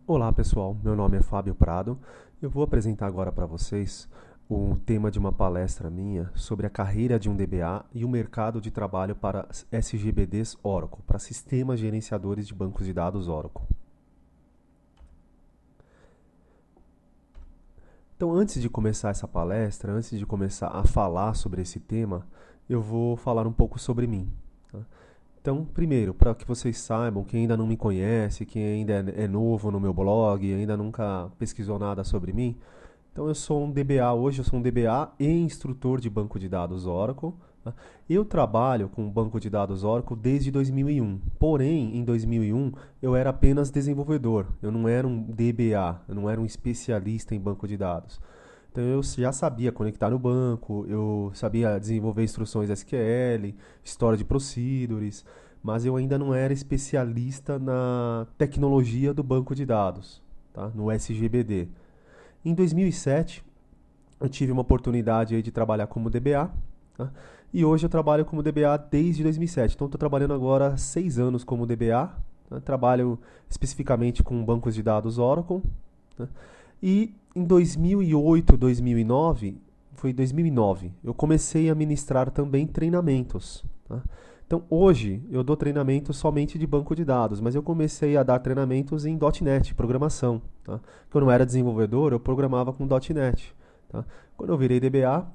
Olá pessoal, meu nome é Fábio Prado. Eu vou apresentar agora para vocês o tema de uma palestra minha sobre a carreira de um DBA e o mercado de trabalho para SGBDs Oracle, para sistemas gerenciadores de bancos de dados Oracle. Então, antes de começar essa palestra, antes de começar a falar sobre esse tema, eu vou falar um pouco sobre mim. Tá? Então, primeiro, para que vocês saibam, quem ainda não me conhece, quem ainda é novo no meu blog, ainda nunca pesquisou nada sobre mim, então eu sou um DBA hoje, eu sou um DBA e instrutor de banco de dados Oracle. Tá? Eu trabalho com banco de dados Oracle desde 2001. Porém, em 2001 eu era apenas desenvolvedor. Eu não era um DBA, eu não era um especialista em banco de dados. Então eu já sabia conectar no banco, eu sabia desenvolver instruções SQL, história de procedures, mas eu ainda não era especialista na tecnologia do banco de dados, tá? No SGBD. Em 2007, eu tive uma oportunidade aí de trabalhar como DBA, tá? E hoje eu trabalho como DBA desde 2007. Então, estou trabalhando agora há 6 anos como DBA. Tá? Trabalho especificamente com bancos de dados Oracle. Tá? E em 2008, 2009, foi 2009, eu comecei a ministrar também treinamentos. Tá? Então, hoje, eu dou treinamento somente de banco de dados, mas eu comecei a dar treinamentos em .NET, programação. Tá? Quando eu era desenvolvedor, eu programava com .NET. Tá? Quando eu virei DBA,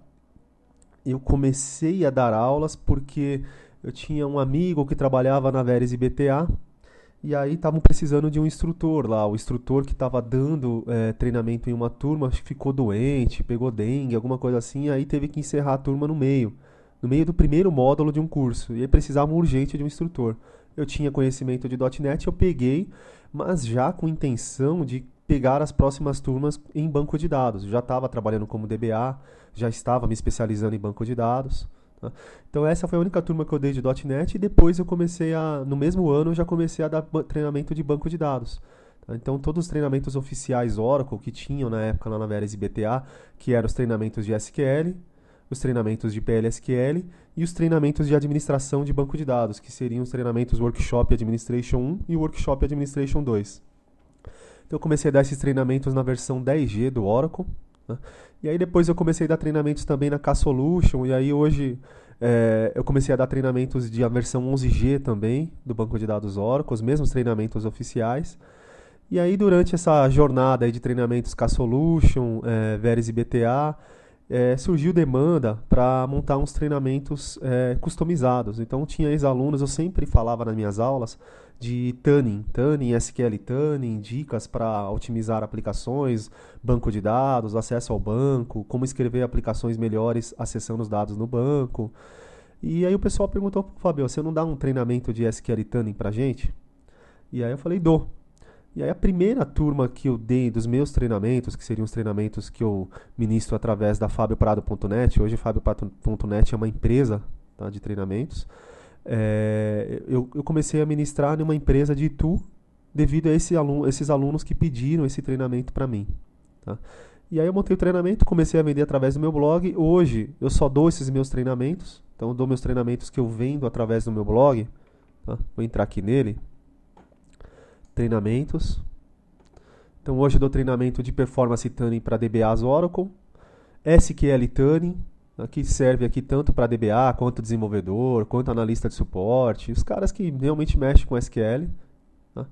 eu comecei a dar aulas porque eu tinha um amigo que trabalhava na Veres IBTA e aí estavam precisando de um instrutor lá. O instrutor que estava dando treinamento em uma turma acho que ficou doente, pegou dengue, alguma coisa assim, e aí teve que encerrar a turma no meio do primeiro módulo de um curso. E aí precisava urgente de um instrutor. Eu tinha conhecimento de .NET, eu peguei, mas já com intenção de pegar as próximas turmas em banco de dados. Eu já estava trabalhando como DBA, já estava me especializando em banco de dados. Tá? Então essa foi a única turma que eu dei de .NET e depois eu comecei no mesmo ano eu já comecei a dar treinamento de banco de dados. Tá? Então todos os treinamentos oficiais Oracle que tinham na época lá na Veres IBTA, que eram os treinamentos de SQL, os treinamentos de PLSQL e os treinamentos de administração de banco de dados, que seriam os treinamentos Workshop Administration 1 e Workshop Administration 2. Então eu comecei a dar esses treinamentos na versão 10G do Oracle. Né? E aí depois eu comecei a dar treinamentos também na K-Solution. E aí hoje eu comecei a dar treinamentos de a versão 11G também do banco de dados Oracle, os mesmos treinamentos oficiais. E aí durante essa jornada aí de treinamentos K-Solution, Veres IBTA, surgiu demanda para montar uns treinamentos customizados. Então tinha ex-alunos, eu sempre falava nas minhas aulas de Tuning, SQL Tuning, dicas para otimizar aplicações, banco de dados, acesso ao banco, como escrever aplicações melhores acessando os dados no banco. E aí o pessoal perguntou, Fabio, você não dá um treinamento de SQL Tuning pra gente? E aí eu falei, dou. E aí a primeira turma que eu dei dos meus treinamentos, que seriam os treinamentos que eu ministro através da fabioprado.net, hoje fabioprado.net é uma empresa, tá, de treinamentos, eu comecei a ministrar numa empresa de Itu devido a esses alunos que pediram esse treinamento para mim. Tá? E aí eu montei o treinamento, comecei a vender através do meu blog. Hoje eu só dou esses meus treinamentos, então eu dou meus treinamentos que eu vendo através do meu blog. Tá? Vou entrar aqui nele, treinamentos. Então hoje eu dou treinamento de performance tuning para DBAs Oracle, SQL tuning, que serve aqui tanto para DBA quanto desenvolvedor, quanto analista de suporte, os caras que realmente mexem com SQL. Tá?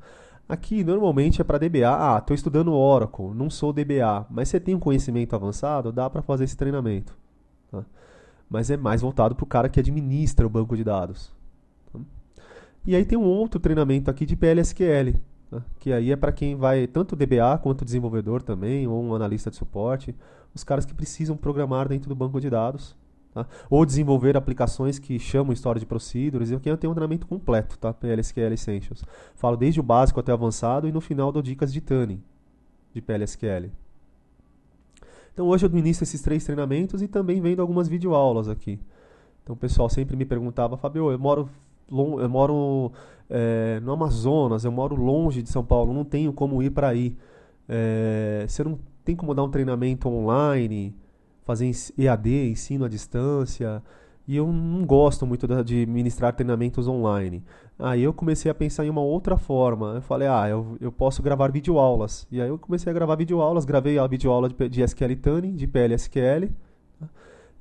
Aqui normalmente é para DBA. Ah, estou estudando Oracle, não sou DBA, mas você tem um conhecimento avançado, dá para fazer esse treinamento. Tá? Mas é mais voltado para o cara que administra o banco de dados. Tá? E aí tem um outro treinamento aqui de PLSQL, tá? Que aí é para quem vai, tanto DBA quanto desenvolvedor também, ou um analista de suporte, os caras que precisam programar dentro do banco de dados, tá? Ou desenvolver aplicações que chamam história de procedures. Eu tenho um treinamento completo, tá? PLSQL Essentials. Falo desde o básico até o avançado e no final dou dicas de tuning de PLSQL. Então hoje eu administro esses 3 treinamentos e também vendo algumas videoaulas aqui. Então o pessoal sempre me perguntava, Fabio, eu moro no Amazonas, eu moro longe de São Paulo, não tenho como ir para aí. Você não tem como dar um treinamento online, fazer EAD, ensino à distância? E eu não gosto muito de ministrar treinamentos online. Aí eu comecei a pensar em uma outra forma. Eu falei, eu posso gravar videoaulas. E aí eu comecei a gravar videoaulas, gravei a videoaula de SQL Tuning, de PLSQL.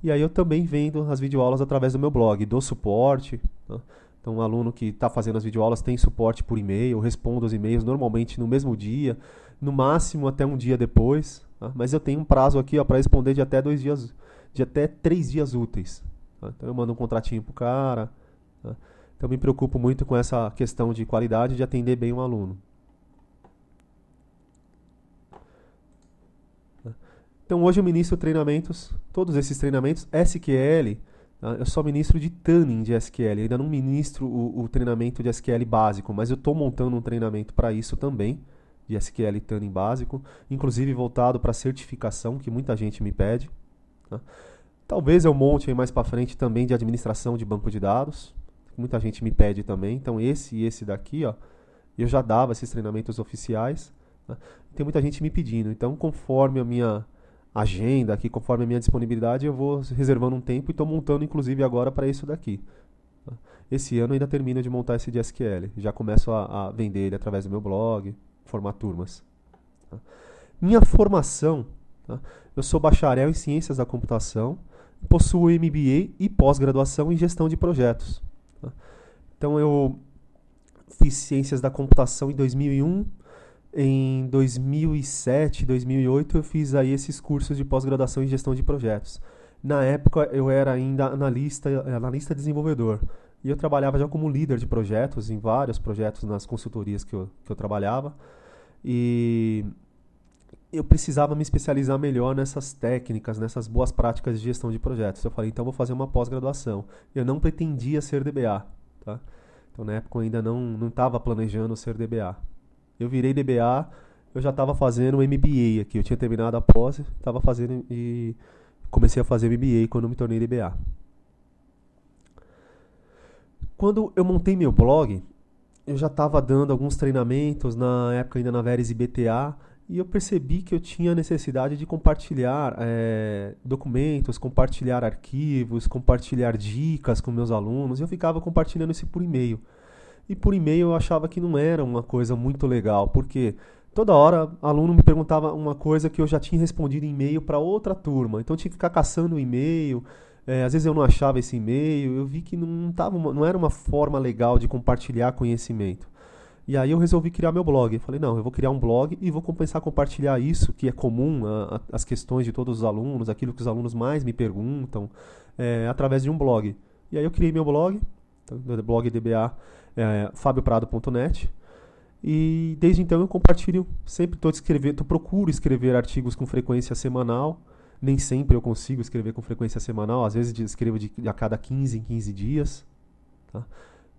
E aí eu também vendo as videoaulas através do meu blog, dou suporte. Tá? Então, um aluno que está fazendo as videoaulas tem suporte por e-mail, eu respondo os e-mails normalmente no mesmo dia, no máximo até um dia depois. Tá? Mas eu tenho um prazo aqui para responder de até 2 dias, de até 3 dias úteis. Tá? Então eu mando um contratinho pro cara. Tá? Então eu me preocupo muito com essa questão de qualidade de atender bem um aluno. Então hoje eu ministro treinamentos, todos esses treinamentos, SQL, tá? Eu só ministro de tuning de SQL, ainda não ministro o treinamento de SQL básico, mas eu estou montando um treinamento para isso também, de SQL tuning básico, inclusive voltado para certificação, que muita gente me pede. Tá? Talvez eu monte aí mais para frente também de administração de banco de dados, que muita gente me pede também. Então esse e esse daqui, ó, eu já dava esses treinamentos oficiais. Tá? Tem muita gente me pedindo, então conforme a minha agenda aqui, conforme a minha disponibilidade, eu vou reservando um tempo e estou montando inclusive agora para isso daqui. Tá? Esse ano ainda termino de montar esse de SQL. Já começo a vender ele através do meu blog, formar turmas. Tá? Minha formação, tá? Eu sou bacharel em Ciências da Computação, possuo MBA e pós-graduação em Gestão de Projetos. Tá? Então eu fiz Ciências da Computação em 2001. Em 2007, 2008 eu fiz aí esses cursos de pós-graduação em gestão de projetos. Na época eu era ainda analista desenvolvedor. E eu trabalhava já como líder de projetos, em vários projetos nas consultorias que eu trabalhava. E eu precisava me especializar melhor nessas técnicas, nessas boas práticas de gestão de projetos. Eu falei, então vou fazer uma pós-graduação. Eu não pretendia ser DBA. Tá? Então na época eu ainda não estava planejando ser DBA. Eu virei DBA, eu já estava fazendo o MBA aqui. Eu tinha terminado a pós, estava fazendo e comecei a fazer MBA quando eu me tornei DBA. Quando eu montei meu blog, eu já estava dando alguns treinamentos, na época ainda na Veris e BTA, e eu percebi que eu tinha necessidade de compartilhar documentos, compartilhar arquivos, compartilhar dicas com meus alunos, e eu ficava compartilhando isso por e-mail. E por e-mail eu achava que não era uma coisa muito legal, porque toda hora aluno me perguntava uma coisa que eu já tinha respondido em e-mail para outra turma. Então eu tinha que ficar caçando o e-mail, às vezes eu não achava esse e-mail, eu vi que não era uma forma legal de compartilhar conhecimento. E aí eu resolvi criar meu blog. Eu falei, não, eu vou criar um blog e vou começar a compartilhar isso, que é comum, as questões de todos os alunos, aquilo que os alunos mais me perguntam, através de um blog. E aí eu criei meu blog, blog DBA, fabioprado.net, e desde então eu compartilho, sempre procuro escrever artigos com frequência semanal, nem sempre eu consigo escrever com frequência semanal, às vezes escrevo a cada 15 em 15 dias, tá?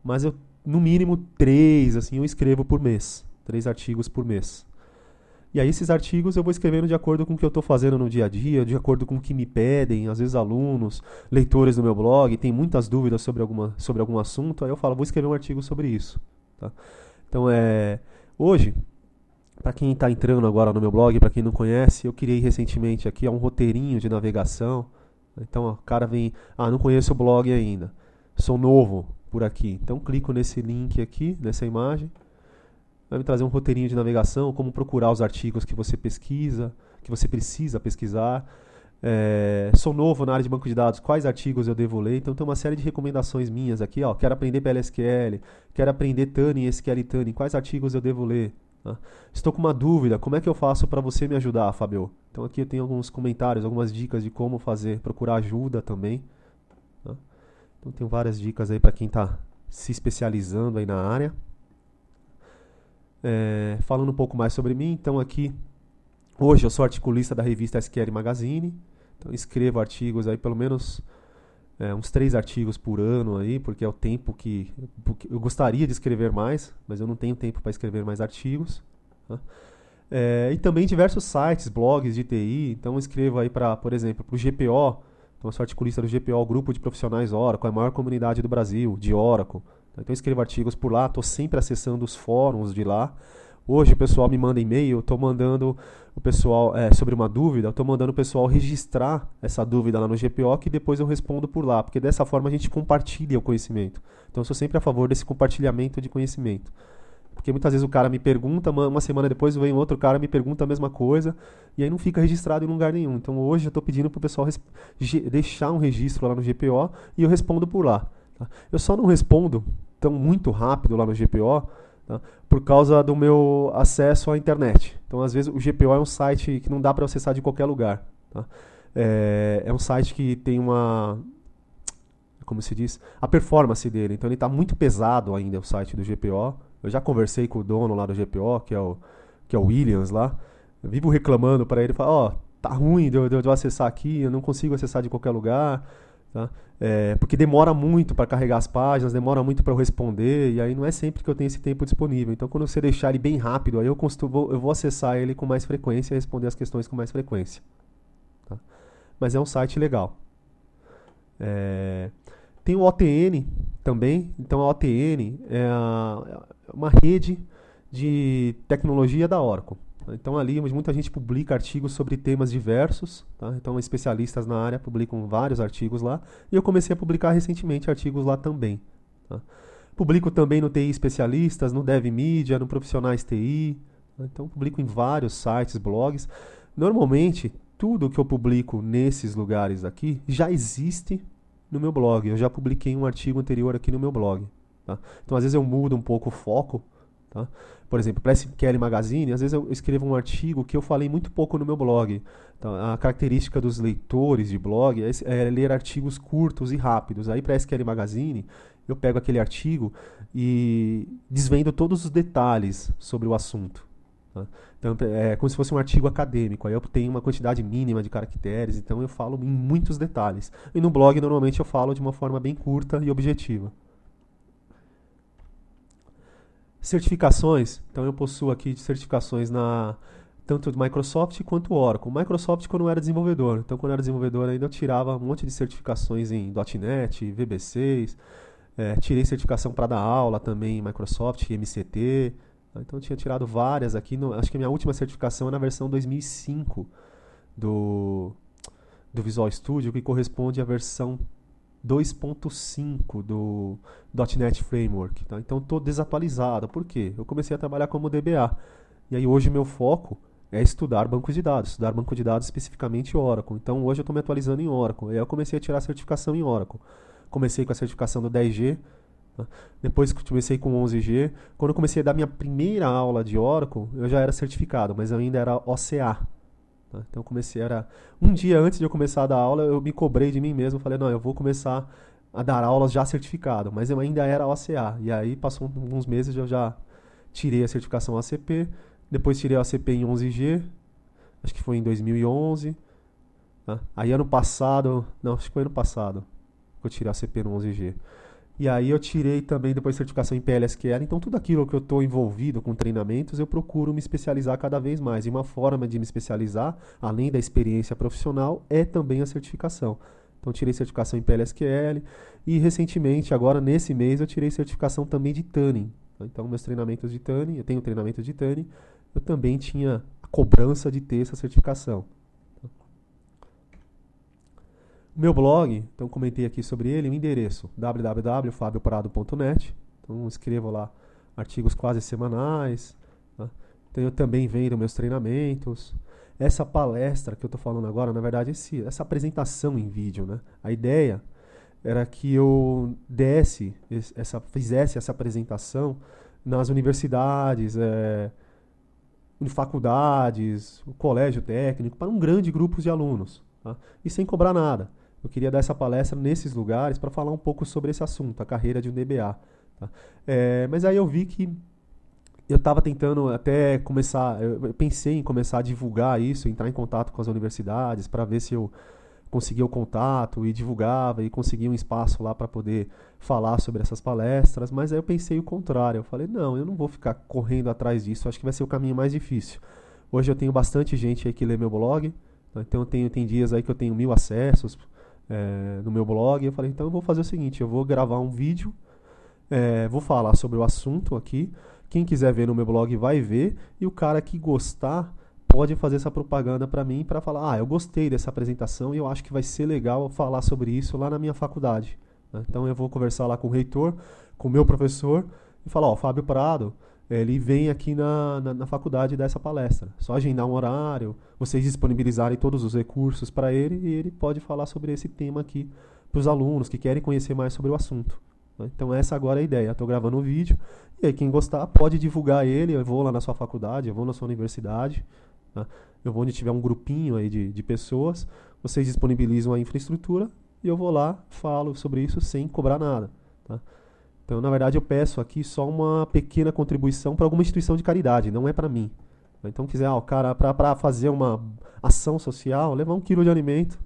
Mas eu, no mínimo 3, assim, eu escrevo por mês, 3 artigos por mês. E aí esses artigos eu vou escrevendo de acordo com o que eu estou fazendo no dia a dia, de acordo com o que me pedem, às vezes alunos, leitores do meu blog, têm muitas dúvidas sobre algum assunto, aí eu falo, vou escrever um artigo sobre isso. Tá? Então, hoje, para quem está entrando agora no meu blog, para quem não conhece, eu criei recentemente aqui um roteirinho de navegação. Então, o cara vem, não conheço o blog ainda, sou novo por aqui. Então, clico nesse link aqui, nessa imagem, vai me trazer um roteirinho de navegação, como procurar os artigos que você pesquisa, que você precisa pesquisar. Sou novo na área de banco de dados, quais artigos eu devo ler? Então tem uma série de recomendações minhas aqui. Quero aprender PLSQL, quero aprender Tuning, SQL Tuning, quais artigos eu devo ler? Tá? Estou com uma dúvida, como é que eu faço para você me ajudar, Fabio? Então aqui eu tenho alguns comentários, algumas dicas de como fazer, procurar ajuda também. Tá? Então tenho várias dicas aí para quem está se especializando aí na área. Falando um pouco mais sobre mim, então aqui, hoje eu sou articulista da revista SQL Magazine, então escrevo artigos aí, pelo menos uns 3 artigos por ano aí, porque é o tempo que eu gostaria de escrever mais, mas eu não tenho tempo para escrever mais artigos. Tá? E também diversos sites, blogs de TI, então eu escrevo aí por exemplo, para o GPO, então eu sou articulista do GPO, Grupo de Profissionais Oracle, a maior comunidade do Brasil, de Oracle. Então eu escrevo artigos por lá, estou sempre acessando os fóruns de lá. Hoje o pessoal me manda e-mail, eu estou mandando o pessoal, sobre uma dúvida, eu estou mandando o pessoal registrar essa dúvida lá no GPO, que depois eu respondo por lá, porque dessa forma a gente compartilha o conhecimento. Então eu sou sempre a favor desse compartilhamento de conhecimento. Porque muitas vezes o cara me pergunta, uma semana depois vem outro cara me pergunta a mesma coisa, e aí não fica registrado em lugar nenhum. Então hoje eu estou pedindo para o pessoal deixar um registro lá no GPO e eu respondo por lá. Tá? Eu só não respondo tão muito rápido lá no GPO, tá? Por causa do meu acesso à internet. Então às vezes o GPO é um site que não dá para acessar de qualquer lugar. Tá? É um site que tem uma, como se diz, a performance dele. Então ele está muito pesado ainda, o site do GPO. Eu já conversei com o dono lá do GPO, que é o Williams lá. Eu vivo reclamando para ele, ó, tá ruim de eu acessar aqui, eu não consigo acessar de qualquer lugar, tá? Porque demora muito para carregar as páginas, demora muito para eu responder, e aí não é sempre que eu tenho esse tempo disponível. Então quando você deixar ele bem rápido, aí eu vou acessar ele com mais frequência e responder as questões com mais frequência. Tá? Mas é um site legal. Tem o OTN também. Então a OTN é uma rede de tecnologia da Oracle. Então ali muita gente publica artigos sobre temas diversos. Tá? Então especialistas na área publicam vários artigos lá. E eu comecei a publicar recentemente artigos lá também. Tá? Publico também no TI Especialistas, no Dev Media, no Profissionais TI. Tá? Então publico em vários sites, blogs. Normalmente tudo que eu publico nesses lugares aqui já existe no meu blog. Eu já publiquei um artigo anterior aqui no meu blog. Tá? Então, às vezes eu mudo um pouco o foco. Tá? Por exemplo, para esse SQL Magazine, às vezes eu escrevo um artigo que eu falei muito pouco no meu blog. Então, a característica dos leitores de blog é ler artigos curtos e rápidos. Aí, para SQL Magazine, eu pego aquele artigo e desvendo todos os detalhes sobre o assunto. Tá? Então, é como se fosse um artigo acadêmico. Aí eu tenho uma quantidade mínima de caracteres, então eu falo em muitos detalhes. E no blog, normalmente, eu falo de uma forma bem curta e objetiva. Certificações. Então, eu possuo aqui certificações tanto do Microsoft quanto Oracle. Microsoft quando eu era desenvolvedor. Então, quando eu era desenvolvedor, ainda eu tirava um monte de certificações em .NET, VB6. Tirei certificação para dar aula também em Microsoft, MCT. Então eu tinha tirado várias aqui. Acho que a minha última certificação é na versão 2005 do Visual Studio, que corresponde à versão 2.5 do .NET Framework. Tá? Então estou desatualizado. Por quê? Eu comecei a trabalhar como DBA. E aí hoje meu foco é estudar bancos de dados especificamente Oracle. Então hoje eu estou me atualizando em Oracle. E aí eu comecei a tirar a certificação em Oracle. Comecei com a certificação do 10G, depois comecei com 11G. Quando eu comecei a dar minha primeira aula de Oracle, eu já era certificado, mas eu ainda era OCA. Tá? Então um dia antes de eu começar a dar aula, eu me cobrei de mim mesmo. Falei, não, eu vou começar a dar aulas já certificado, mas eu ainda era OCA. E aí passou alguns meses, eu já tirei a certificação ACP. Depois tirei a ACP em 11G, acho que foi em 2011. Tá? Aí ano passado, não, acho que foi ano passado que eu tirei a ACP no 11G. E aí eu tirei também depois certificação em PLSQL. Então tudo aquilo que eu estou envolvido com treinamentos, eu procuro me especializar cada vez mais. E uma forma de me especializar, além da experiência profissional, é também a certificação. Então tirei certificação em PLSQL e recentemente, agora nesse mês, eu tirei certificação também de Tuning. Então meus treinamentos de Tuning, eu tenho treinamento de Tuning, eu também tinha a cobrança de ter essa certificação. O meu blog, então comentei aqui sobre ele, o endereço www.fabioprado.net. Então escrevo lá artigos quase semanais. Tá? Então eu também vendo meus treinamentos. Essa palestra que eu estou falando agora, na verdade, essa apresentação em vídeo, né? A ideia era que eu fizesse essa apresentação nas universidades, faculdades, o colégio técnico, para um grande grupo de alunos. Tá? E sem cobrar nada. Eu queria dar essa palestra nesses lugares para falar um pouco sobre esse assunto, a carreira de um DBA. Tá? Mas aí eu vi que eu estava tentando até começar, eu pensei em começar a divulgar isso, entrar em contato com as universidades para ver se eu conseguia o contato e divulgava e conseguia um espaço lá para poder falar sobre essas palestras, mas aí eu pensei o contrário. Eu falei, não, eu não vou ficar correndo atrás disso, acho que vai ser o caminho mais difícil. Hoje eu tenho bastante gente aí que lê meu blog, tá? Então tem dias aí que eu tenho 1000 acessos no meu blog. Eu falei, então eu vou fazer o seguinte, eu vou gravar um vídeo, vou falar sobre o assunto aqui, Quem quiser ver no meu blog vai ver, e o cara que gostar pode fazer essa propaganda para mim para falar: eu gostei dessa apresentação e eu acho que vai ser legal falar sobre isso lá na minha faculdade. Então eu vou conversar lá com o reitor, com o meu professor e falar: o Fábio Prado, ele vem aqui na faculdade dessa palestra. Só agendar um horário, vocês disponibilizarem todos os recursos para ele e ele pode falar sobre esse tema aqui para os alunos que querem conhecer mais sobre o assunto. Então essa agora é a ideia. Estou gravando um vídeo e aí quem gostar pode divulgar ele. Eu vou lá na sua faculdade, eu vou na sua universidade, eu vou onde tiver um grupinho aí de pessoas, vocês disponibilizam a infraestrutura e eu vou lá, falo sobre isso sem cobrar nada. Tá? Então, na verdade, eu peço aqui só uma pequena contribuição para alguma instituição de caridade, não é para mim. Então, quiser, o cara, para fazer uma ação social, levar 1 quilo de alimento,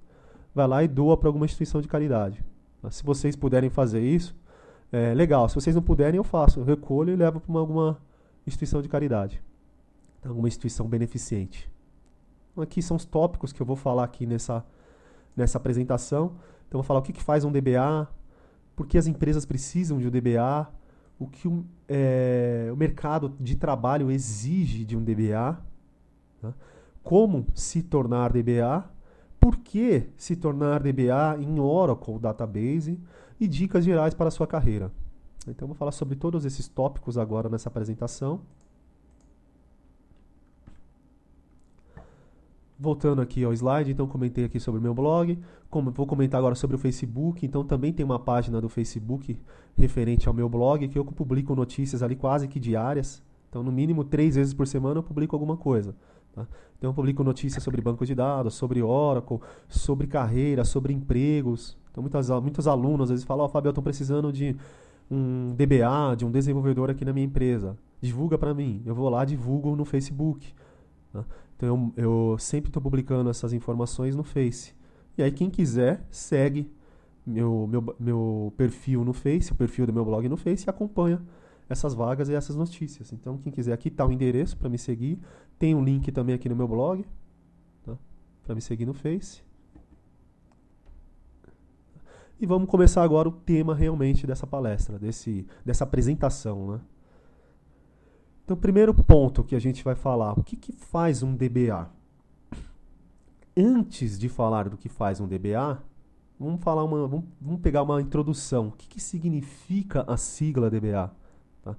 vai lá e doa para alguma instituição de caridade. Se vocês puderem fazer isso, legal. Se vocês não puderem, eu faço. Eu recolho e levo para alguma instituição de caridade. Alguma instituição beneficente. Então, aqui são os tópicos que eu vou falar aqui nessa apresentação. Então, eu vou falar o que faz um DBA, por que as empresas precisam de um DBA, o que o mercado de trabalho exige de um DBA, tá? Como se tornar DBA, por que se tornar DBA em Oracle Database e dicas gerais para a sua carreira. Então, eu vou falar sobre todos esses tópicos agora nessa apresentação. Voltando aqui ao slide, então comentei aqui sobre o meu blog, vou comentar agora sobre o Facebook, então também tem uma página do Facebook referente ao meu blog, que eu publico notícias ali quase que diárias, então no mínimo 3 vezes por semana eu publico alguma coisa. Tá? Então eu publico notícias sobre banco de dados, sobre Oracle, sobre carreira, sobre empregos. Então muitos alunos às vezes falam: Fábio, eu estou precisando de um DBA, de um desenvolvedor aqui na minha empresa, divulga para mim. Eu vou lá, divulgo no Facebook. Tá? Então eu sempre estou publicando essas informações no Face. E aí quem quiser segue meu perfil no Face, o perfil do meu blog no Face, e acompanha essas vagas e essas notícias. Então quem quiser, aqui está o endereço para me seguir. Tem um link também aqui no meu blog, tá? Para me seguir no Face. E vamos começar agora o tema realmente dessa palestra, dessa apresentação, né? Então, o primeiro ponto que a gente vai falar: o que faz um DBA? Antes de falar do que faz um DBA, vamos pegar uma introdução. O que significa a sigla DBA? Tá?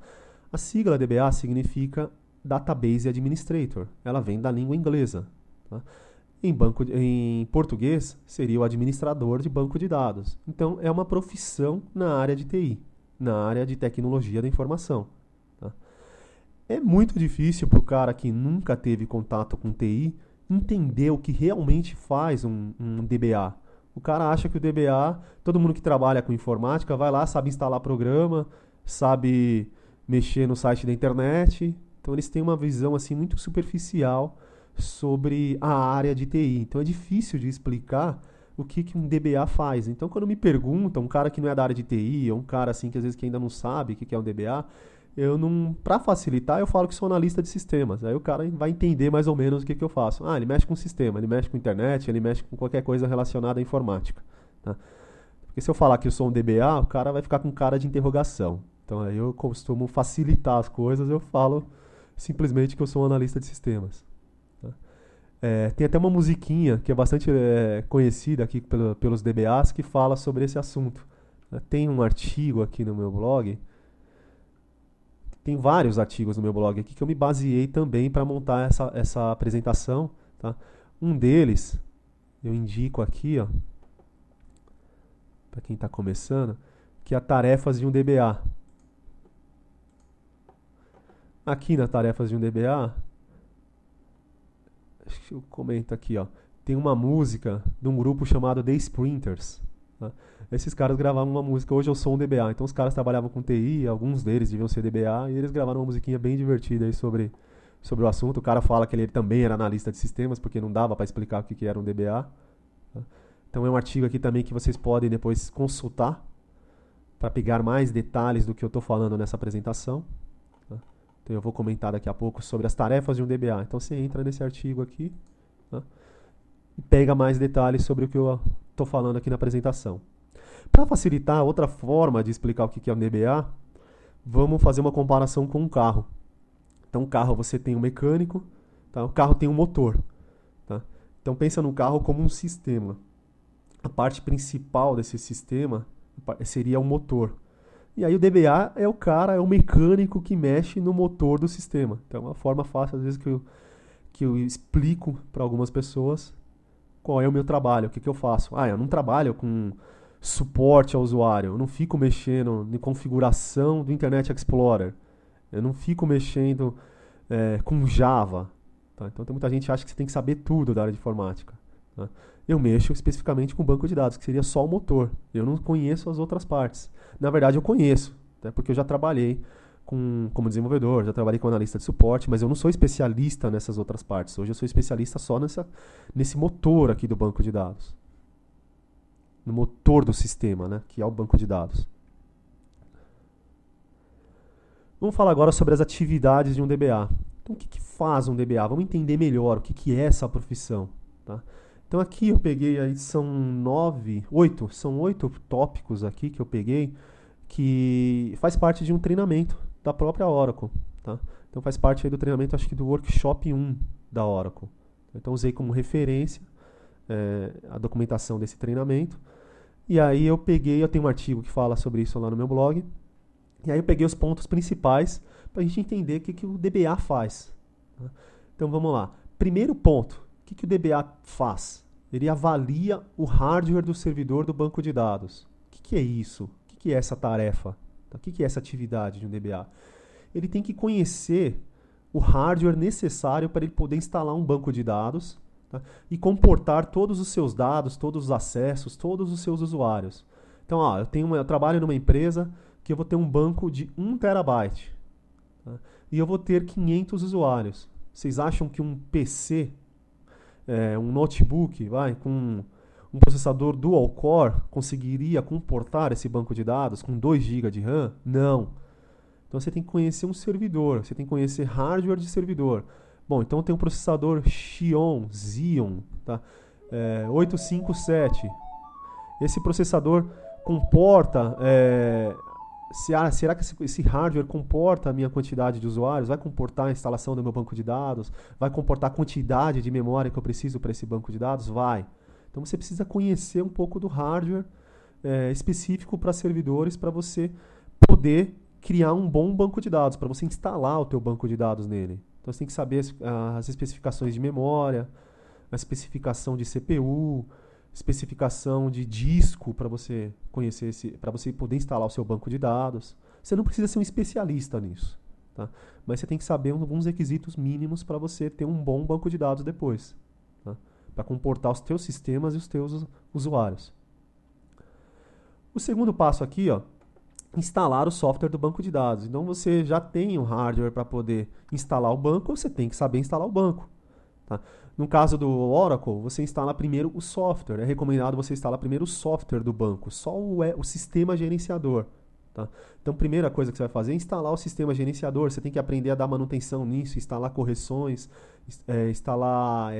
A sigla DBA significa Database Administrator. Ela vem da língua inglesa. Tá? Em português, seria o administrador de banco de dados. Então, é uma profissão na área de TI, na área de tecnologia da informação. É muito difícil para o cara que nunca teve contato com TI entender o que realmente faz um DBA. O cara acha que o DBA, todo mundo que trabalha com informática, vai lá, sabe instalar programa, sabe mexer no site da internet. Então eles têm uma visão assim muito superficial sobre a área de TI. Então é difícil de explicar o que um DBA faz. Então quando me perguntam, um cara que não é da área de TI, ou um cara assim que às vezes que ainda não sabe o que é um DBA, para facilitar, eu falo que sou analista de sistemas. Aí o cara vai entender mais ou menos o que eu faço. Ele mexe com sistema, ele mexe com internet, ele mexe com qualquer coisa relacionada à informática. Tá? Porque se eu falar que eu sou um DBA, o cara vai ficar com cara de interrogação. Então aí eu costumo facilitar as coisas, eu falo simplesmente que eu sou um analista de sistemas. Tá? Tem até uma musiquinha que é bastante conhecida aqui pelos DBAs que fala sobre esse assunto. Tem um artigo aqui no meu blog. Tem vários artigos no meu blog aqui que eu me baseei também para montar essa apresentação. Tá? Um deles, eu indico aqui, para quem está começando, que é Tarefas de um DBA. Aqui na Tarefas de um DBA, acho que eu comento aqui, tem uma música de um grupo chamado The Sprinters. Tá? Esses caras gravavam uma música, Hoje Eu Sou um DBA. Então os caras trabalhavam com TI, alguns deles deviam ser DBA, e eles gravaram uma musiquinha bem divertida aí sobre o assunto. O cara fala que ele também era analista de sistemas, porque não dava para explicar o que era um DBA. Tá? Então é um artigo aqui também que vocês podem depois consultar para pegar mais detalhes do que eu estou falando nessa apresentação. Tá? Então eu vou comentar daqui a pouco sobre as tarefas de um DBA. Então você entra nesse artigo aqui, tá? E pega mais detalhes sobre o que eu estou falando aqui na apresentação. Para facilitar, outra forma de explicar o que é um DBA, Vamos fazer uma comparação com um carro. Então, o carro você tem um mecânico, tá? O carro tem um motor. Tá? Então, pensa no carro como um sistema. A parte principal desse sistema seria o motor. E aí o DBA é o cara, é o mecânico que mexe no motor do sistema. Então é uma forma fácil, às vezes, que eu explico para algumas pessoas qual é o meu trabalho, o que eu faço. Eu não trabalho com suporte ao usuário, eu não fico mexendo em configuração do Internet Explorer, eu não fico mexendo com Java. Tá? Então tem muita gente que acha que você tem que saber tudo da área de informática. Tá? Eu mexo especificamente com banco de dados, que seria só o motor. Eu não conheço as outras partes. Na verdade, eu conheço, né? Porque eu já trabalhei como desenvolvedor, já trabalhei como analista de suporte, mas eu não sou especialista nessas outras partes. Hoje eu sou especialista só nesse motor aqui do banco de dados. No motor do sistema, né? Que é o banco de dados. Vamos falar agora sobre as atividades de um DBA. Então, o que faz um DBA? Vamos entender melhor o que é essa profissão. Tá? Então, aqui eu peguei, aí são 8 tópicos aqui que eu peguei que faz parte de um treinamento da própria Oracle. Tá? Então, faz parte aí do treinamento, acho que do Workshop 1 da Oracle. Então, usei como referência a documentação desse treinamento. E aí eu tenho um artigo que fala sobre isso lá no meu blog. E aí eu peguei os pontos principais para a gente entender o que o DBA faz. Tá? Então vamos lá. Primeiro ponto, o que o DBA faz? Ele avalia o hardware do servidor do banco de dados. O que é isso? O que é essa tarefa? O que é essa atividade de um DBA? Ele tem que conhecer o hardware necessário para ele poder instalar um banco de dados, tá? E comportar todos os seus dados, todos os acessos, todos os seus usuários. Então, eu trabalho numa empresa que eu vou ter um banco de 1 terabyte, tá? E eu vou ter 500 usuários. Vocês acham que um PC, um notebook, com um processador dual-core, conseguiria comportar esse banco de dados com 2 GB de RAM? Não. Então você tem que conhecer um servidor, você tem que conhecer hardware de servidor. Bom, então tem um processador Xeon, tá? 857. Esse processador comporta... será que esse hardware comporta a minha quantidade de usuários? Vai comportar a instalação do meu banco de dados? Vai comportar a quantidade de memória que eu preciso para esse banco de dados? Vai. Então você precisa conhecer um pouco do hardware específico para servidores para você poder criar um bom banco de dados, para você instalar o teu banco de dados nele. Então você tem que saber as especificações de memória, a especificação de CPU, especificação de disco para você conhecer para você poder instalar o seu banco de dados. Você não precisa ser um especialista nisso, tá? Mas você tem que saber alguns requisitos mínimos para você ter um bom banco de dados depois, tá? Para comportar os teus sistemas e os teus usuários. O segundo passo aqui, instalar o software do banco de dados. Então você já tem um hardware para poder instalar o banco, você tem que saber instalar o banco, tá? No caso do Oracle, você instala primeiro o software. É recomendado você instalar primeiro o software do banco, só o sistema gerenciador. Tá? Então, a primeira coisa que você vai fazer é instalar o sistema gerenciador. Você tem que aprender a dar manutenção nisso, instalar correções, instalar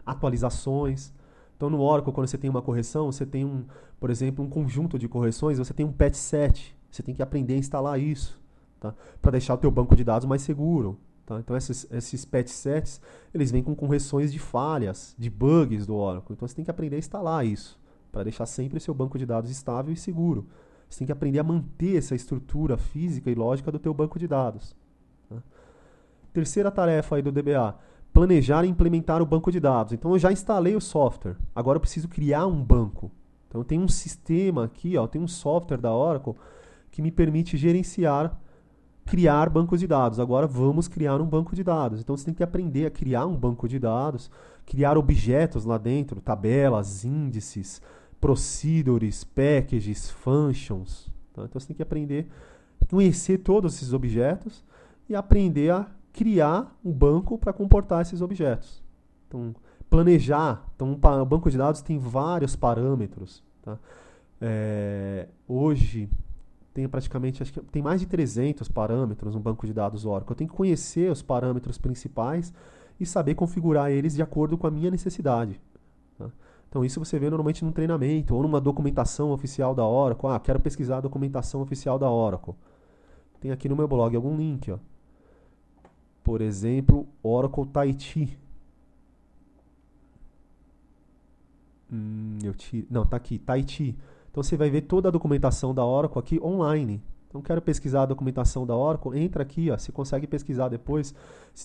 atualizações. Então, no Oracle, quando você tem uma correção, você tem, por exemplo, um conjunto de correções, você tem um patch set. Você tem que aprender a instalar isso, tá? Para deixar o teu banco de dados mais seguro. Tá? Então esses patch sets, eles vêm com correções de falhas, de bugs do Oracle. Então você tem que aprender a instalar isso, para deixar sempre o seu banco de dados estável e seguro. Você tem que aprender a manter essa estrutura física e lógica do teu banco de dados. Tá? Terceira tarefa aí do DBA, planejar e implementar o banco de dados. Então eu já instalei o software, agora eu preciso criar um banco. Então tem um sistema aqui, tem um software da Oracle que me permite criar bancos de dados. Agora vamos criar um banco de dados. Então você tem que aprender a criar um banco de dados, criar objetos lá dentro, tabelas, índices, procedures, packages, functions. Tá? Então você tem que aprender a conhecer todos esses objetos e aprender a criar um banco para comportar esses objetos. Então, planejar. Então, o banco de dados tem vários parâmetros. Tá? Hoje tem praticamente, acho que tem mais de 300 parâmetros no banco de dados Oracle. Eu tenho que conhecer os parâmetros principais e saber configurar eles de acordo com a minha necessidade. Tá? Então isso você vê normalmente num treinamento ou numa documentação oficial da Oracle. Quero pesquisar a documentação oficial da Oracle. Tem aqui no meu blog algum link, ó. Por exemplo, Oracle Tahiti. Não, tá aqui, Tahiti. Então você vai ver toda a documentação da Oracle aqui online. Então quero pesquisar a documentação da Oracle, entra aqui, ó, você consegue pesquisar depois.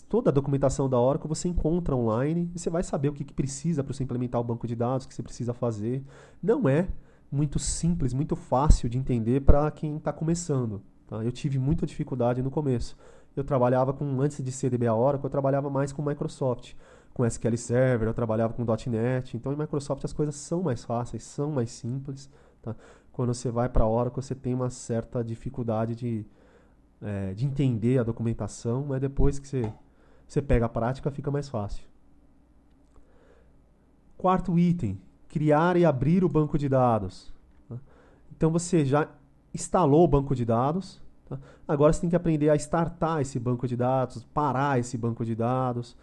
Toda a documentação da Oracle você encontra online e você vai saber o que precisa para você implementar o banco de dados, o que você precisa fazer. Não é muito simples, muito fácil de entender para quem está começando. Tá? Eu tive muita dificuldade no começo. Eu trabalhava antes de ser DBA Oracle, eu trabalhava mais com Microsoft. Com SQL Server, eu trabalhava com .NET. Então, em Microsoft as coisas são mais fáceis, são mais simples. Tá? Quando você vai para Oracle, você tem uma certa dificuldade de entender a documentação, mas depois que você pega a prática, fica mais fácil. Quarto item, criar e abrir o banco de dados. Tá? Então, você já instalou o banco de dados. Tá? Agora, você tem que aprender a startar esse banco de dados, parar esse banco de dados.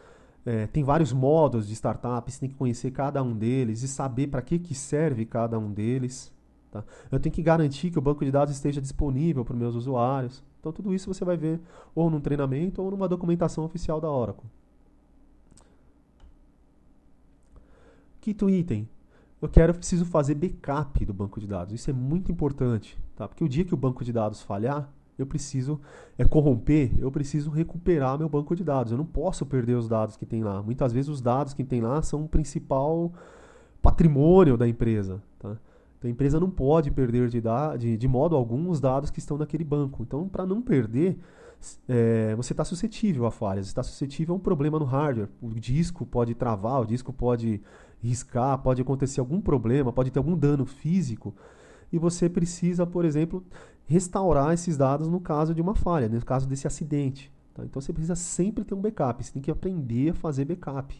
Tem vários modos de startup, você tem que conhecer cada um deles e saber para que serve cada um deles. Tá? Eu tenho que garantir que o banco de dados esteja disponível para os meus usuários. Então tudo isso você vai ver ou num treinamento ou numa documentação oficial da Oracle. Quinto item, preciso fazer backup do banco de dados. Isso é muito importante, tá? Porque o dia que o banco de dados falhar, eu preciso corromper, eu preciso recuperar meu banco de dados. Eu não posso perder os dados que tem lá. Muitas vezes os dados que tem lá são o principal patrimônio da empresa. Tá? Então a empresa não pode perder de modo algum os dados que estão naquele banco. Então, para não perder, você está suscetível a falhas, está suscetível a um problema no hardware. O disco pode travar, o disco pode riscar, pode acontecer algum problema, pode ter algum dano físico. E você precisa, por exemplo, restaurar esses dados no caso de uma falha, no caso desse acidente. Tá? Então você precisa sempre ter um backup, você tem que aprender a fazer backup.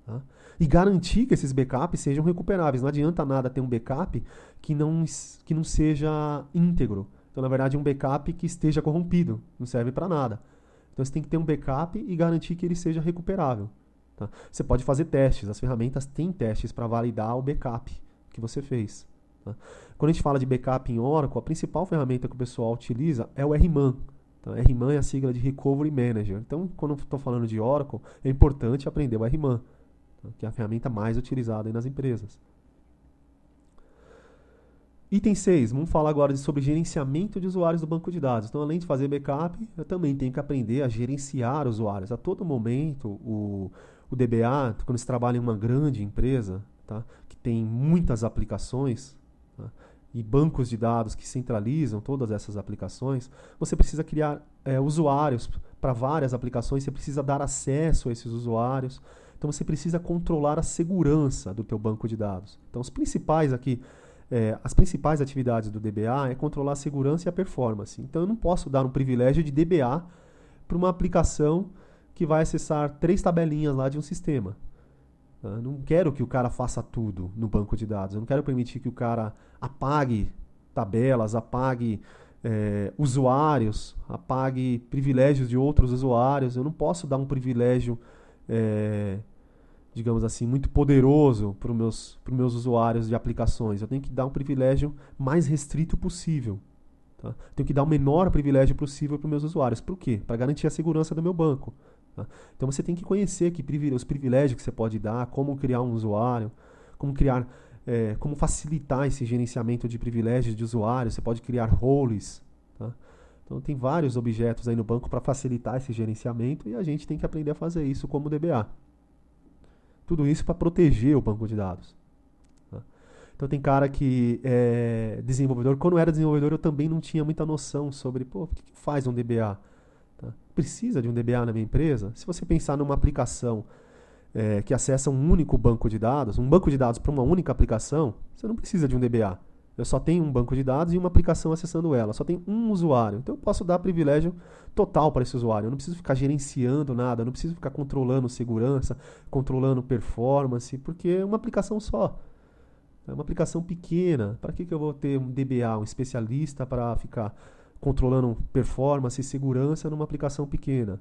Tá? E garantir que esses backups sejam recuperáveis. Não adianta nada ter um backup que não seja íntegro. Então, na verdade, um backup que esteja corrompido. Não serve para nada. Então você tem que ter um backup e garantir que ele seja recuperável. Tá? Você pode fazer testes, as ferramentas têm testes para validar o backup que você fez. Tá? Quando a gente fala de backup em Oracle, a principal ferramenta que o pessoal utiliza é o RMAN. Tá? RMAN é a sigla de Recovery Manager. Então, quando eu estou falando de Oracle, é importante aprender o RMAN, tá? Que é a ferramenta mais utilizada aí nas empresas. Item 6, vamos falar agora sobre gerenciamento de usuários do banco de dados. Então, além de fazer backup, eu também tenho que aprender a gerenciar usuários. A todo momento, o DBA, quando você trabalha em uma grande empresa, tá? Que tem muitas aplicações, tá? E bancos de dados que centralizam todas essas aplicações, você precisa criar usuários para várias aplicações, você precisa dar acesso a esses usuários. Então você precisa controlar a segurança do teu banco de dados. Então as principais atividades do DBA é controlar a segurança e a performance. Então eu não posso dar um privilégio de DBA para uma aplicação que vai acessar 3 tabelinhas lá de um sistema. Eu não quero que o cara faça tudo no banco de dados. Eu não quero permitir que o cara apague tabelas, apague usuários, apague privilégios de outros usuários. Eu não posso dar um privilégio, digamos assim, muito poderoso para os meus usuários de aplicações. Eu tenho que dar um privilégio mais restrito possível. Tá? Tenho que dar o menor privilégio possível para os meus usuários. Por quê? Para garantir a segurança do meu banco. Tá? Então você tem que conhecer os privilégios que você pode dar, como criar um usuário, como facilitar esse gerenciamento de privilégios de usuários. Você pode criar roles. Tá? Então tem vários objetos aí no banco para facilitar esse gerenciamento e a gente tem que aprender a fazer isso como DBA. Tudo isso para proteger o banco de dados. Tá? Então tem cara que é desenvolvedor. Quando eu era desenvolvedor eu também não tinha muita noção sobre o que faz um DBA. Tá? Precisa de um DBA na minha empresa? Se você pensar numa aplicação que acessa um único banco de dados, um banco de dados para uma única aplicação, você não precisa de um DBA. Eu só tenho um banco de dados e uma aplicação acessando ela. Só tem um usuário. Então eu posso dar privilégio total para esse usuário. Eu não preciso ficar gerenciando nada, eu não preciso ficar controlando segurança, controlando performance, porque é uma aplicação só. É uma aplicação pequena. Para que eu vou ter um DBA, um especialista para ficar controlando performance e segurança numa aplicação pequena?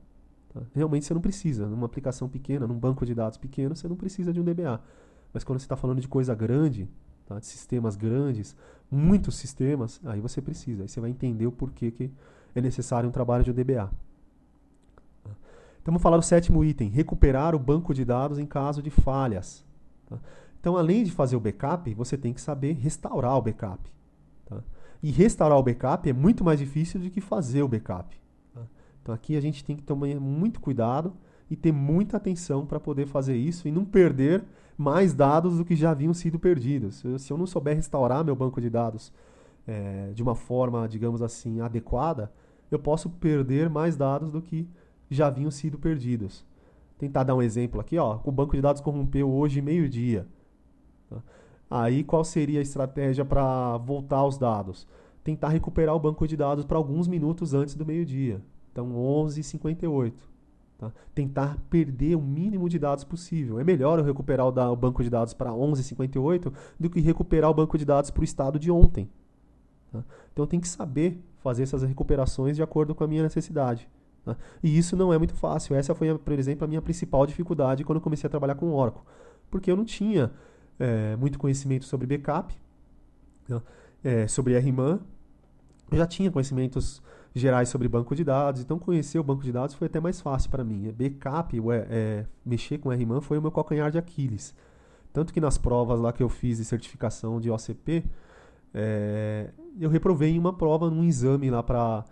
Tá? Realmente você não precisa. Numa aplicação pequena, num banco de dados pequeno, você não precisa de um DBA. Mas quando você está falando de coisa grande, tá? De sistemas grandes, muitos sistemas, aí você precisa. Aí você vai entender o porquê que é necessário um trabalho de um DBA. Então vamos falar do sétimo item, recuperar o banco de dados em caso de falhas. Tá? Então, além de fazer o backup, você tem que saber restaurar o backup. Tá? E restaurar o backup é muito mais difícil do que fazer o backup. Tá? Então aqui a gente tem que tomar muito cuidado e ter muita atenção para poder fazer isso e não perder mais dados do que já haviam sido perdidos. Se eu não souber restaurar meu banco de dados de uma forma, digamos assim, adequada, eu posso perder mais dados do que já haviam sido perdidos. Tentar dar um exemplo aqui, ó, o banco de dados corrompeu hoje meio-dia. Tá? Aí qual seria a estratégia para voltar os dados? Tentar recuperar o banco de dados para alguns minutos antes do meio-dia. Então 11h58. Tá? Tentar perder o mínimo de dados possível. É melhor eu recuperar o banco de dados para 11h58 do que recuperar o banco de dados para o estado de ontem. Tá? Então eu tenho que saber fazer essas recuperações de acordo com a minha necessidade. Tá? E isso não é muito fácil. Essa foi, por exemplo, a minha principal dificuldade quando eu comecei a trabalhar com Oracle. Porque eu não tinha muito conhecimento sobre backup, né? Sobre RMAN. Eu já tinha conhecimentos gerais sobre banco de dados, então conhecer o banco de dados foi até mais fácil para mim. Backup, mexer com RMAN foi o meu calcanhar de Aquiles. Tanto que nas provas lá que eu fiz de certificação de OCP, eu reprovei em uma prova, num exame lá para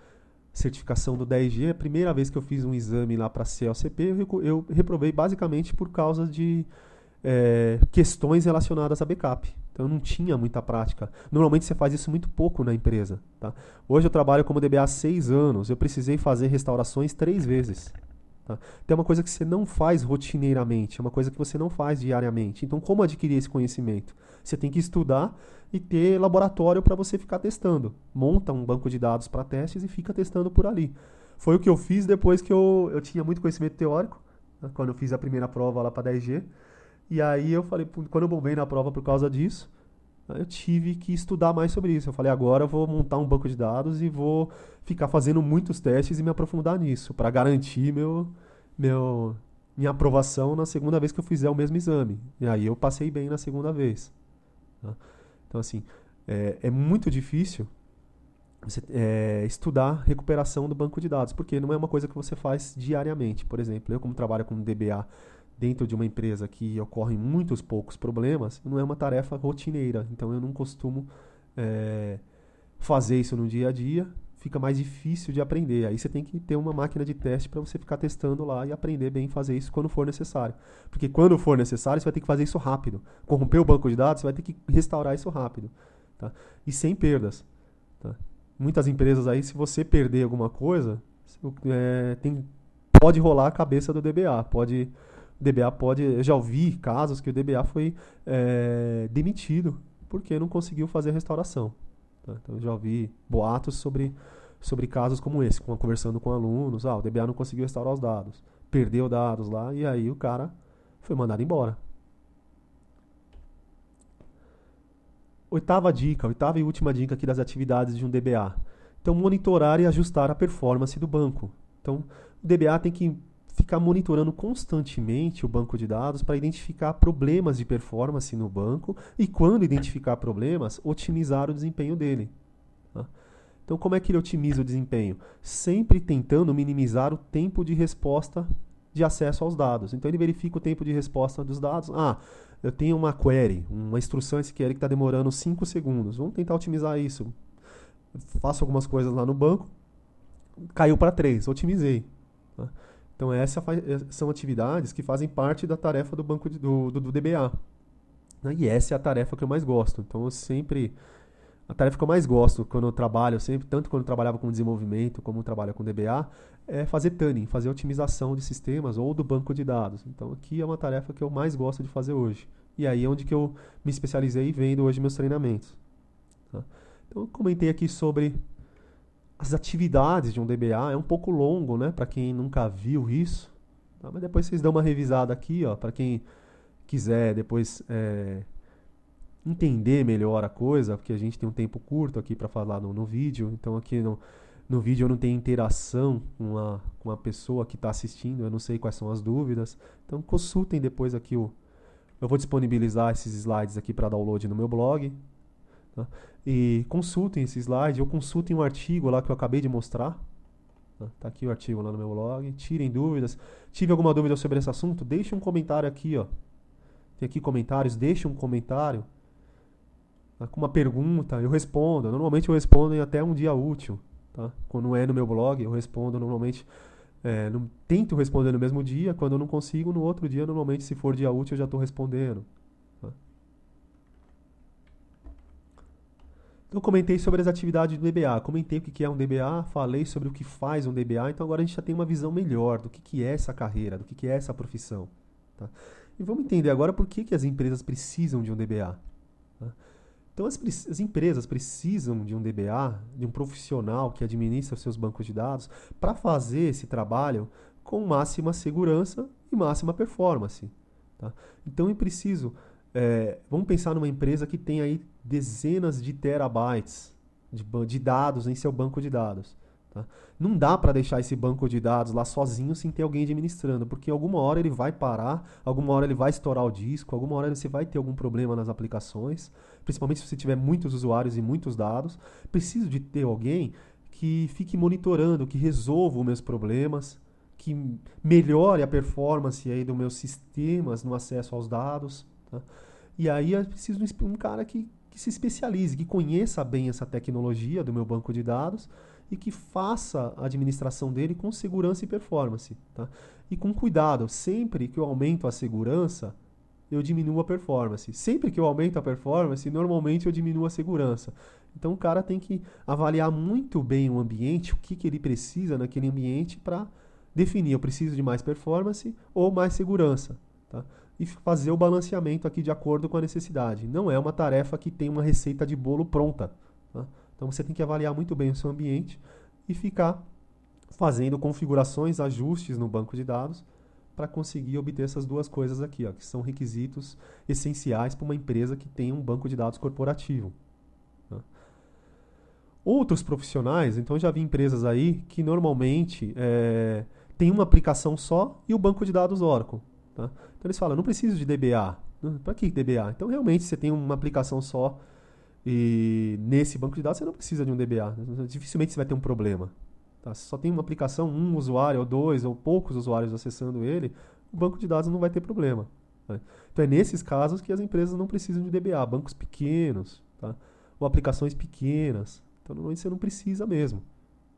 certificação do 10G. A primeira vez que eu fiz um exame lá para ser OCP, eu reprovei basicamente por causa de questões relacionadas a backup. Então eu não tinha muita prática. Normalmente você faz isso muito pouco na empresa. Tá? Hoje eu trabalho como DBA há 6 anos. Eu precisei fazer restaurações 3 vezes. Tá? Então é uma coisa que você não faz rotineiramente. É uma coisa que você não faz diariamente. Então como adquirir esse conhecimento? Você tem que estudar e ter laboratório para você ficar testando. Monta um banco de dados para testes e fica testando por ali. Foi o que eu fiz depois que eu tinha muito conhecimento teórico, né? Quando eu fiz a primeira prova lá para 10G. E aí eu falei, quando eu bombei na prova por causa disso, eu tive que estudar mais sobre isso. Eu falei, agora eu vou montar um banco de dados e vou ficar fazendo muitos testes e me aprofundar nisso, para garantir minha aprovação na segunda vez que eu fizer o mesmo exame. E aí eu passei bem na segunda vez. Tá? Então, assim, é muito difícil você estudar recuperação do banco de dados, porque não é uma coisa que você faz diariamente. Por exemplo, eu como trabalho com DBA dentro de uma empresa que ocorrem muitos poucos problemas, não é uma tarefa rotineira. Então eu não costumo fazer isso no dia a dia, fica mais difícil de aprender. Aí você tem que ter uma máquina de teste para você ficar testando lá e aprender bem a fazer isso quando for necessário. Porque quando for necessário, você vai ter que fazer isso rápido. Corromper o banco de dados, você vai ter que restaurar isso rápido. Tá? E sem perdas. Tá? Muitas empresas aí, se você perder alguma coisa, pode rolar a cabeça do DBA. Eu já ouvi casos que o DBA foi demitido porque não conseguiu fazer a restauração. Tá? Então eu já ouvi boatos sobre casos como esse, conversando com alunos. O DBA não conseguiu restaurar os dados, perdeu dados lá e aí o cara foi mandado embora. Oitava e última dica aqui das atividades de um DBA. Então, monitorar e ajustar a performance do banco. Então, o DBA tem que ficar monitorando constantemente o banco de dados para identificar problemas de performance no banco e, quando identificar problemas, otimizar o desempenho dele. Tá? Então, como é que ele otimiza o desempenho? Sempre tentando minimizar o tempo de resposta de acesso aos dados. Então, ele verifica o tempo de resposta dos dados. Eu tenho uma query, uma instrução SQL que está demorando 5 segundos. Vamos tentar otimizar isso. Faço algumas coisas lá no banco, caiu para 3, otimizei. Tá? Então essas são atividades que fazem parte da tarefa do banco do DBA. Né? E essa é a tarefa que eu mais gosto. Então a tarefa que eu mais gosto quando eu trabalho, tanto quando eu trabalhava com desenvolvimento como trabalho com DBA, é fazer tuning, fazer otimização de sistemas ou do banco de dados. Então aqui é uma tarefa que eu mais gosto de fazer hoje. E aí é onde que eu me especializei e vendo hoje meus treinamentos. Tá? Então eu comentei aqui sobre as atividades de um DBA. É um pouco longo, né, para quem nunca viu isso. Tá? Mas depois vocês dão uma revisada aqui, para quem quiser depois entender melhor a coisa, porque a gente tem um tempo curto aqui para falar no vídeo. Então aqui no vídeo eu não tenho interação com a pessoa que está assistindo, eu não sei quais são as dúvidas. Então consultem depois aqui Eu vou disponibilizar esses slides aqui para download no meu blog. Tá? E consultem esse slide ou consultem um artigo lá que eu acabei de mostrar. Tá aqui o artigo lá no meu blog. Tirem dúvidas. Tive alguma dúvida sobre esse assunto? Deixe um comentário aqui, ó. Tem aqui comentários, deixe um comentário, tá, com uma pergunta, eu respondo. Normalmente eu respondo em até um dia útil. Tá? Quando é no meu blog, eu respondo normalmente. Tento responder no mesmo dia. Quando eu não consigo, no outro dia, normalmente, se for dia útil, eu já estou respondendo. Tá? Então, eu comentei sobre as atividades do DBA. Comentei o que é um DBA, falei sobre o que faz um DBA. Então, agora a gente já tem uma visão melhor do que é essa carreira, do que é essa profissão. Tá? E vamos entender agora por que as empresas precisam de um DBA. Tá? Então, as empresas precisam de um DBA, de um profissional que administra os seus bancos de dados, para fazer esse trabalho com máxima segurança e máxima performance. Tá? Então, eu preciso... vamos pensar numa empresa que tem aí dezenas de terabytes de dados em seu banco de dados. Tá? Não dá para deixar esse banco de dados lá sozinho sem ter alguém administrando, porque alguma hora ele vai parar, alguma hora ele vai estourar o disco, alguma hora você vai ter algum problema nas aplicações, principalmente se você tiver muitos usuários e muitos dados. Preciso de ter alguém que fique monitorando, que resolva os meus problemas, que melhore a performance aí dos meus sistemas no acesso aos dados. Tá? E aí eu preciso de um cara que se especialize, que conheça bem essa tecnologia do meu banco de dados e que faça a administração dele com segurança e performance. Tá? E com cuidado, sempre que eu aumento a segurança, eu diminuo a performance. Sempre que eu aumento a performance, normalmente eu diminuo a segurança. Então o cara tem que avaliar muito bem o ambiente, o que ele precisa naquele ambiente para definir, eu preciso de mais performance ou mais segurança. Tá? E fazer o balanceamento aqui de acordo com a necessidade. Não é uma tarefa que tem uma receita de bolo pronta. Tá? Então você tem que avaliar muito bem o seu ambiente e ficar fazendo configurações, ajustes no banco de dados para conseguir obter essas duas coisas aqui, ó, que são requisitos essenciais para uma empresa que tem um banco de dados corporativo. Tá? Outros profissionais, então eu já vi empresas aí que normalmente tem uma aplicação só e o banco de dados Oracle. Tá? Então eles falam, não preciso de DBA. Para que DBA? Então realmente você tem uma aplicação só e nesse banco de dados você não precisa de um DBA. Dificilmente você vai ter um problema. Tá? Se só tem uma aplicação, um usuário ou dois ou poucos usuários acessando ele, o banco de dados não vai ter problema. Tá? Então é nesses casos que as empresas não precisam de DBA. Bancos pequenos, tá? Ou aplicações pequenas. Então normalmente você não precisa mesmo.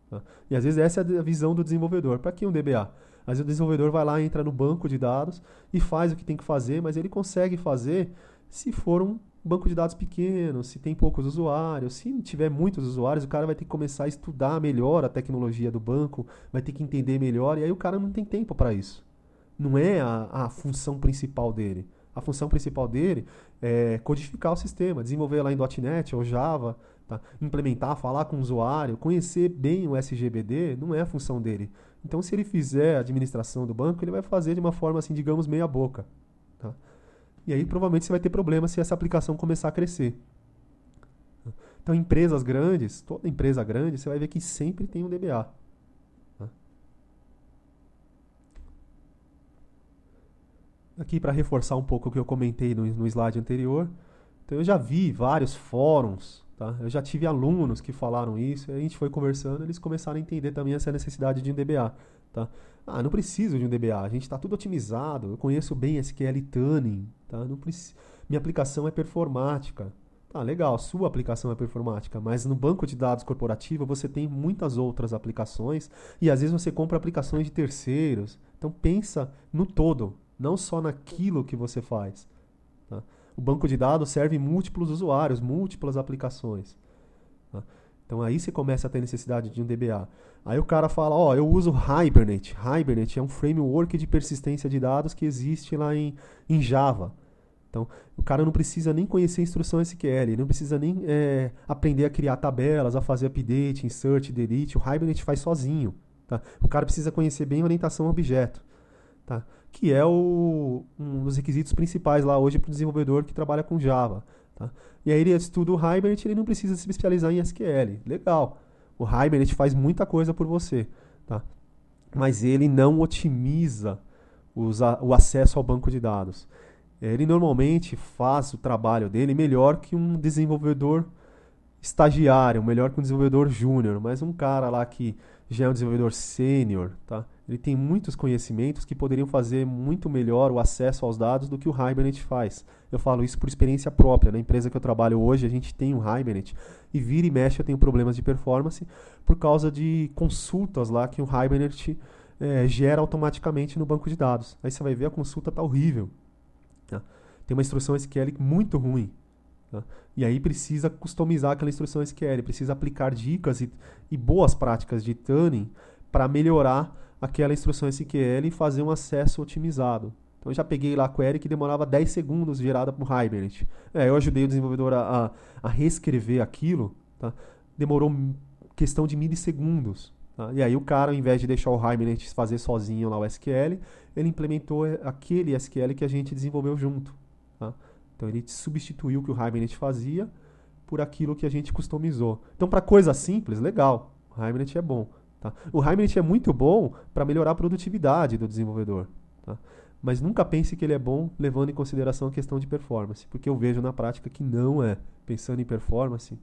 Tá? E às vezes essa é a visão do desenvolvedor. Para que um DBA? Às vezes o desenvolvedor vai lá, entra no banco de dados e faz o que tem que fazer, mas ele consegue fazer se for um banco de dados pequeno, se tem poucos usuários. Se tiver muitos usuários, o cara vai ter que começar a estudar melhor a tecnologia do banco, vai ter que entender melhor, e aí o cara não tem tempo para isso. Não é a função principal dele. A função principal dele é codificar o sistema, desenvolver lá em .NET ou Java, tá? Implementar, falar com o usuário, conhecer bem o SGBD, não é a função dele. Então, se ele fizer a administração do banco, ele vai fazer de uma forma, assim, digamos, meia boca. Tá? E aí, provavelmente, você vai ter problema se essa aplicação começar a crescer. Então, empresas grandes, toda empresa grande, você vai ver que sempre tem um DBA. Tá? Aqui, para reforçar um pouco o que eu comentei no slide anterior, então eu já vi vários fóruns, tá? Eu já tive alunos que falaram isso, e a gente foi conversando, eles começaram a entender também essa necessidade de um DBA. Tá? Não preciso de um DBA, a gente está tudo otimizado, eu conheço bem SQL Tuning, tá? Minha aplicação é performática. Legal, sua aplicação é performática, mas no banco de dados corporativo você tem muitas outras aplicações e às vezes você compra aplicações de terceiros. Então pensa no todo, não só naquilo que você faz. Tá? O banco de dados serve múltiplos usuários, múltiplas aplicações. Tá? Então aí você começa a ter necessidade de um DBA. Aí o cara fala, eu uso Hibernate. Hibernate é um framework de persistência de dados que existe lá em Java. Então, o cara não precisa nem conhecer a instrução SQL, não precisa nem aprender a criar tabelas, a fazer update, insert, delete. O Hibernate faz sozinho. Tá? O cara precisa conhecer bem a orientação a objeto. Tá? Que é um dos requisitos principais lá hoje para o desenvolvedor que trabalha com Java. Tá? E aí ele estuda o Hibernate, ele não precisa se especializar em SQL. Legal. O Hibernate faz muita coisa por você. Tá? Mas ele não otimiza o acesso ao banco de dados. Ele normalmente faz o trabalho dele melhor que um desenvolvedor estagiário, melhor que um desenvolvedor júnior, mas um cara lá que já é um desenvolvedor sênior, tá? Ele tem muitos conhecimentos que poderiam fazer muito melhor o acesso aos dados do que o Hibernate faz. Eu falo isso por experiência própria. Na empresa que eu trabalho hoje, a gente tem um Hibernate e vira e mexe eu tenho problemas de performance por causa de consultas lá que o Hibernate gera automaticamente no banco de dados. Aí você vai ver a consulta tá horrível. Tá? Tem uma instrução SQL muito ruim. Tá? E aí precisa customizar aquela instrução SQL, precisa aplicar dicas e boas práticas de tuning para melhorar aquela instrução SQL e fazer um acesso otimizado. Então eu já peguei lá a query que demorava 10 segundos gerada por Hibernate. Eu ajudei o desenvolvedor a reescrever aquilo, tá? Demorou questão de milissegundos. Tá? E aí o cara, ao invés de deixar o Hibernate fazer sozinho lá o SQL, ele implementou aquele SQL que a gente desenvolveu junto. Tá? Então ele substituiu o que o Hibernate fazia por aquilo que a gente customizou. Então para coisa simples, legal, o Hibernate é bom. Tá? O Hibernate é muito bom para melhorar a produtividade do desenvolvedor. Tá? Mas nunca pense que ele é bom levando em consideração a questão de performance, porque eu vejo na prática que não é. Pensando em performance,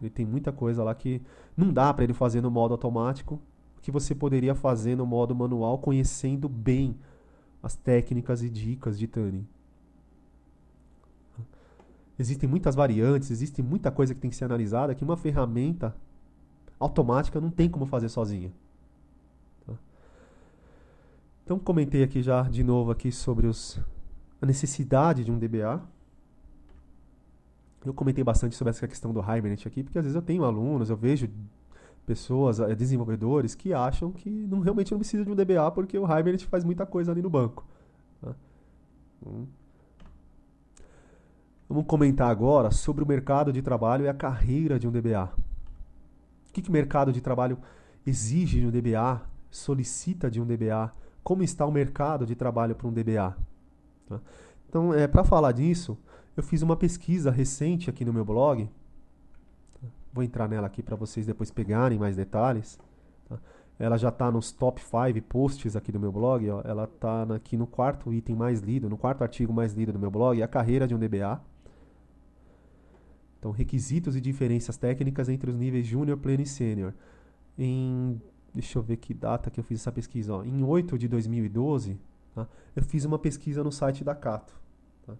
ele tem muita coisa lá que não dá para ele fazer no modo automático, que você poderia fazer no modo manual, conhecendo bem as técnicas e dicas de tuning. Existem muitas variantes, existe muita coisa que tem que ser analisada que uma ferramenta automática não tem como fazer sozinha. Tá? Então comentei aqui já de novo aqui sobre a necessidade de um DBA. Eu comentei bastante sobre essa questão do Hibernate aqui, porque às vezes eu tenho alunos, eu vejo pessoas, desenvolvedores, que acham que realmente não precisa de um DBA porque o Hibernate faz muita coisa ali no banco. Tá? Vamos comentar agora sobre o mercado de trabalho e a carreira de um DBA. O que o mercado de trabalho exige de um DBA, solicita de um DBA, como está o mercado de trabalho para um DBA. Tá? Então, para falar disso, eu fiz uma pesquisa recente aqui no meu blog. Vou entrar nela aqui para vocês depois pegarem mais detalhes. Tá? Ela já está nos top 5 posts aqui do meu blog. Ó. Ela está aqui no quarto item mais lido, no quarto artigo mais lido do meu blog, a carreira de um DBA. Então, requisitos e diferenças técnicas entre os níveis júnior, pleno e sênior. Deixa eu ver que data que eu fiz essa pesquisa. Ó. Em 8 de 2012, tá? Eu fiz uma pesquisa no site da Cato. Tá?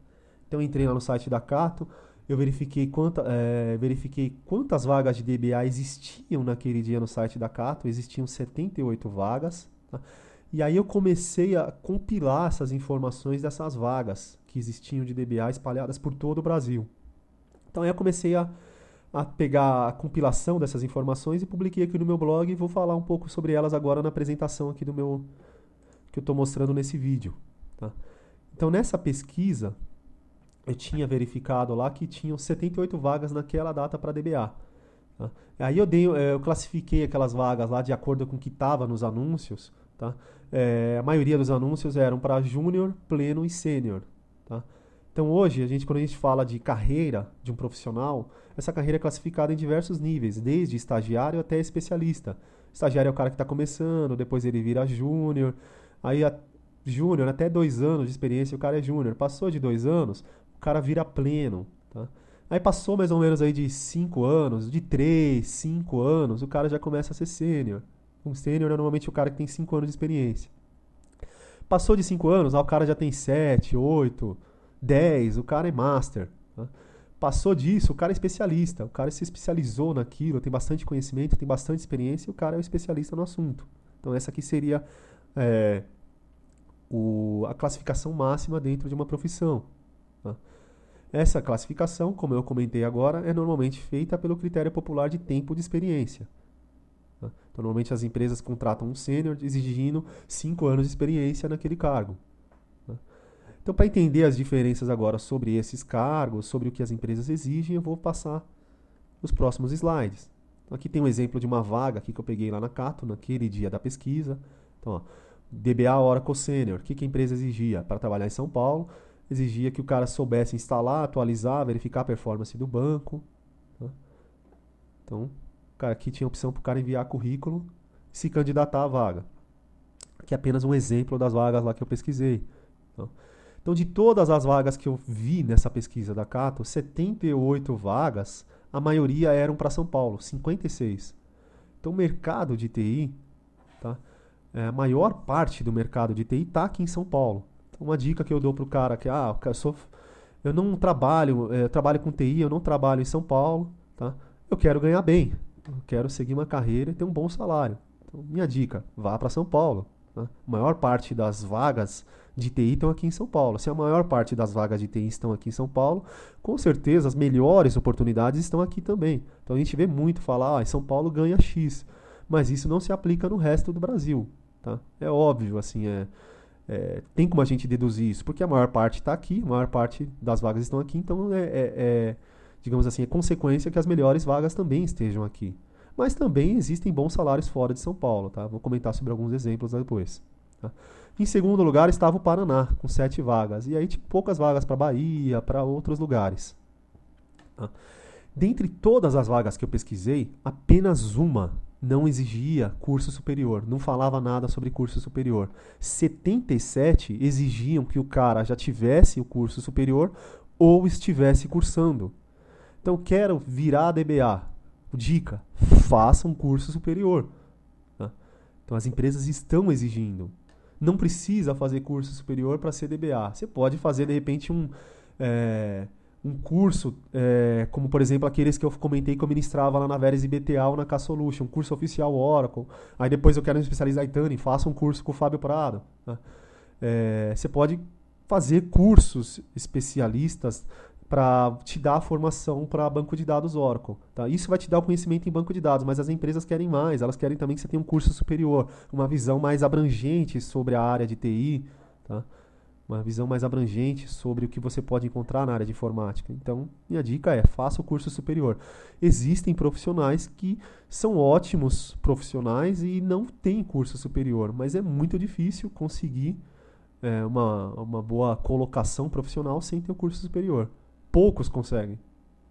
Então, eu entrei lá no site da Cato, eu verifiquei quantas vagas de DBA existiam naquele dia no site da Cato. Existiam 78 vagas. Tá? E aí eu comecei a compilar essas informações dessas vagas que existiam de DBA espalhadas por todo o Brasil. Então aí eu comecei a pegar a compilação dessas informações e publiquei aqui no meu blog e vou falar um pouco sobre elas agora na apresentação aqui que eu estou mostrando nesse vídeo. Tá? Então nessa pesquisa eu tinha verificado lá que tinham 78 vagas naquela data para DBA. Tá? Aí eu classifiquei aquelas vagas lá de acordo com o que estava nos anúncios. Tá? A maioria dos anúncios eram para júnior, pleno e sênior. Tá? Então hoje, quando a gente fala de carreira de um profissional, essa carreira é classificada em diversos níveis, desde estagiário até especialista. Estagiário é o cara que está começando, depois ele vira júnior, aí júnior até 2 anos de experiência o cara é júnior. Passou de 2 anos, o cara vira pleno. Tá? Aí passou mais ou menos aí de 5 anos, de 3, 5 anos, o cara já começa a ser sênior. Um sênior é normalmente o cara que tem 5 anos de experiência. Passou de 5 anos, o cara já tem 7, 8... 10, o cara é master. Tá? Passou disso, o cara é especialista. O cara se especializou naquilo, tem bastante conhecimento, tem bastante experiência e o cara é o especialista no assunto. Então essa aqui seria a classificação máxima dentro de uma profissão. Tá? Essa classificação, como eu comentei agora, é normalmente feita pelo critério popular de tempo de experiência. Tá? Então normalmente as empresas contratam um sênior exigindo 5 anos de experiência naquele cargo. Então, para entender as diferenças agora sobre esses cargos, sobre o que as empresas exigem, eu vou passar os próximos slides. Então, aqui tem um exemplo de uma vaga aqui que eu peguei lá na Cato, naquele dia da pesquisa. Então, ó, DBA Oracle Senior. O que a empresa exigia? Para trabalhar em São Paulo, exigia que o cara soubesse instalar, atualizar, verificar a performance do banco. Tá? Então, aqui tinha a opção para o cara enviar currículo e se candidatar à vaga. Aqui é apenas um exemplo das vagas lá que eu pesquisei. Então, Então, de todas as vagas que eu vi nessa pesquisa da Cato, 78 vagas, a maioria eram para São Paulo, 56. Então, o mercado de TI, tá? A maior parte do mercado de TI está aqui em São Paulo. Então, uma dica que eu dou para o cara que eu não trabalho, eu trabalho com TI, eu não trabalho em São Paulo, tá? Eu quero ganhar bem, eu quero seguir uma carreira e ter um bom salário. Então, minha dica, vá para São Paulo. Tá? A maior parte das vagas de TI estão aqui em São Paulo. Se a maior parte das vagas de TI estão aqui em São Paulo, com certeza as melhores oportunidades estão aqui também. Então a gente vê muito falar, em São Paulo ganha X, mas isso não se aplica no resto do Brasil. Tá? É óbvio, assim, tem como a gente deduzir isso, porque a maior parte está aqui, a maior parte das vagas estão aqui, então digamos assim, é consequência que as melhores vagas também estejam aqui. Mas também existem bons salários fora de São Paulo, tá? Vou comentar sobre alguns exemplos depois. Tá? Em segundo lugar estava o Paraná, com 7 vagas, e aí tinha poucas vagas para Bahia, para outros lugares. Tá? Dentre todas as vagas que eu pesquisei, apenas uma não exigia curso superior, não falava nada sobre curso superior. 77 exigiam que o cara já tivesse o curso superior ou estivesse cursando. Então, quero virar DBA. Dica, faça um curso superior. Tá? Então, as empresas estão exigindo. Não precisa fazer curso superior para ser DBA. Você pode fazer, de repente, um curso, como por exemplo aqueles que eu comentei que eu ministrava lá na Veres IBTA ou na K-Solution, um curso oficial Oracle. Aí depois eu quero me especializar em Tani, faça um curso com o Fábio Prado. Né? Você pode fazer cursos especialistas para te dar a formação para banco de dados Oracle. Tá? Isso vai te dar o conhecimento em banco de dados, mas as empresas querem mais, elas querem também que você tenha um curso superior, uma visão mais abrangente sobre a área de TI, tá? Uma visão mais abrangente sobre o que você pode encontrar na área de informática. Então, minha dica é, faça o curso superior. Existem profissionais que são ótimos profissionais e não têm curso superior, mas é muito difícil conseguir uma boa colocação profissional sem ter o curso superior. Poucos conseguem.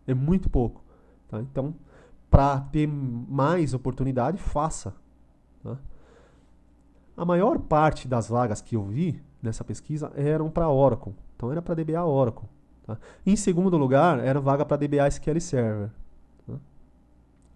É muito pouco. Tá? Então, para ter mais oportunidade, faça. Tá? A maior parte das vagas que eu vi nessa pesquisa eram para Oracle. Então era para DBA Oracle. Tá? Em segundo lugar, era vaga para DBA SQL Server. Tá?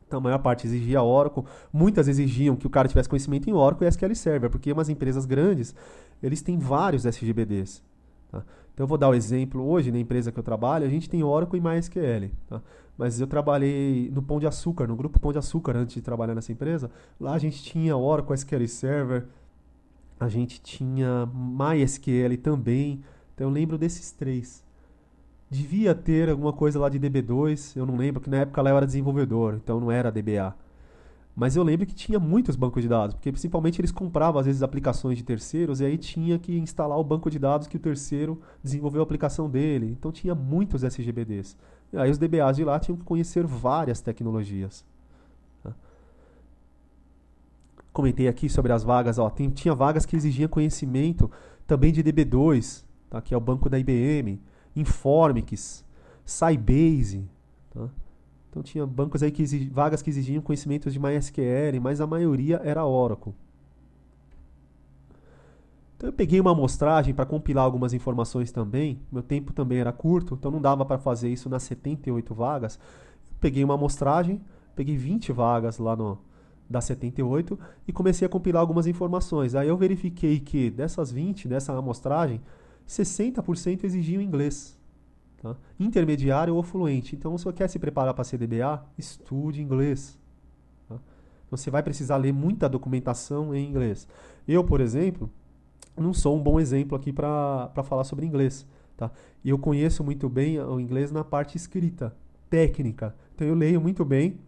Então a maior parte exigia Oracle. Muitas exigiam que o cara tivesse conhecimento em Oracle e SQL Server, porque umas empresas grandes, eles têm vários SGBDs. Tá? Então eu vou dar o exemplo, hoje na empresa que eu trabalho, a gente tem Oracle e MySQL. Tá? Mas eu trabalhei no Pão de Açúcar, no grupo Pão de Açúcar, antes de trabalhar nessa empresa. Lá a gente tinha Oracle, SQL Server, a gente tinha MySQL também. Então eu lembro desses três. Devia ter alguma coisa lá de DB2, eu não lembro, porque na época lá eu era desenvolvedor, então não era DBA. Mas eu lembro que tinha muitos bancos de dados, porque principalmente eles compravam às vezes aplicações de terceiros e aí tinha que instalar o banco de dados que o terceiro desenvolveu a aplicação dele. Então tinha muitos SGBDs. E aí os DBAs de lá tinham que conhecer várias tecnologias. Tá? Comentei aqui sobre as vagas, ó, tinha vagas que exigiam conhecimento também de DB2, tá? Que é o banco da IBM, Informix, Sybase, tá? Então tinha bancos aí vagas que exigiam conhecimentos de MySQL, mas a maioria era Oracle. Então eu peguei uma amostragem para compilar algumas informações também. Meu tempo também era curto, então não dava para fazer isso nas 78 vagas. Peguei uma amostragem, peguei 20 vagas lá das 78 e comecei a compilar algumas informações. Aí eu verifiquei que dessas 20, dessa amostragem, 60% exigiam inglês. Tá? Intermediário ou fluente. Então, se você quer se preparar para ser DBA, estude inglês. Tá? Então, você vai precisar ler muita documentação em inglês. Eu, por exemplo, não sou um bom exemplo aqui para falar sobre inglês. Tá? E eu conheço muito bem o inglês na parte escrita, técnica. Então, eu leio muito bem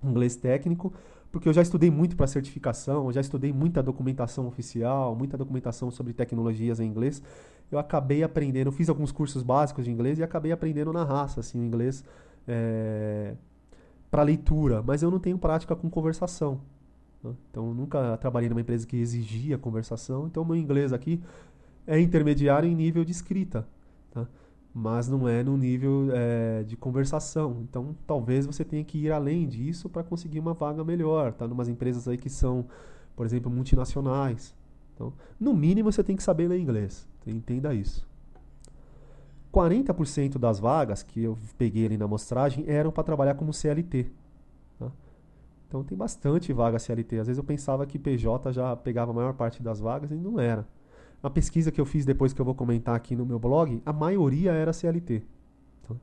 inglês técnico, porque eu já estudei muito para certificação, eu já estudei muita documentação oficial, muita documentação sobre tecnologias em inglês. Eu acabei aprendendo, fiz alguns cursos básicos de inglês e acabei aprendendo na raça, assim, o inglês para leitura, mas eu não tenho prática com conversação. Né? Então, eu nunca trabalhei numa empresa que exigia conversação, então meu inglês aqui é intermediário em nível de escrita, tá? Mas não é no nível de conversação. Então, talvez você tenha que ir além disso para conseguir uma vaga melhor, tá? Numas empresas aí que são, por exemplo, multinacionais. Então, no mínimo, você tem que saber ler inglês. Entenda isso. 40% das vagas que eu peguei ali na amostragem eram para trabalhar como CLT. Tá? Então tem bastante vaga CLT. Às vezes eu pensava que PJ já pegava a maior parte das vagas e não era. A pesquisa que eu fiz depois que eu vou comentar aqui no meu blog, a maioria era CLT. Tá?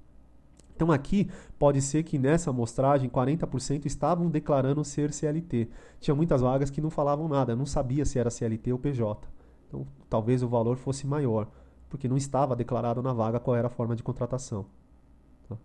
Então aqui pode ser que nessa amostragem 40% estavam declarando ser CLT. Tinha muitas vagas que não falavam nada, não sabia se era CLT ou PJ. Então talvez o valor fosse maior, porque não estava declarado na vaga qual era a forma de contratação. Tá?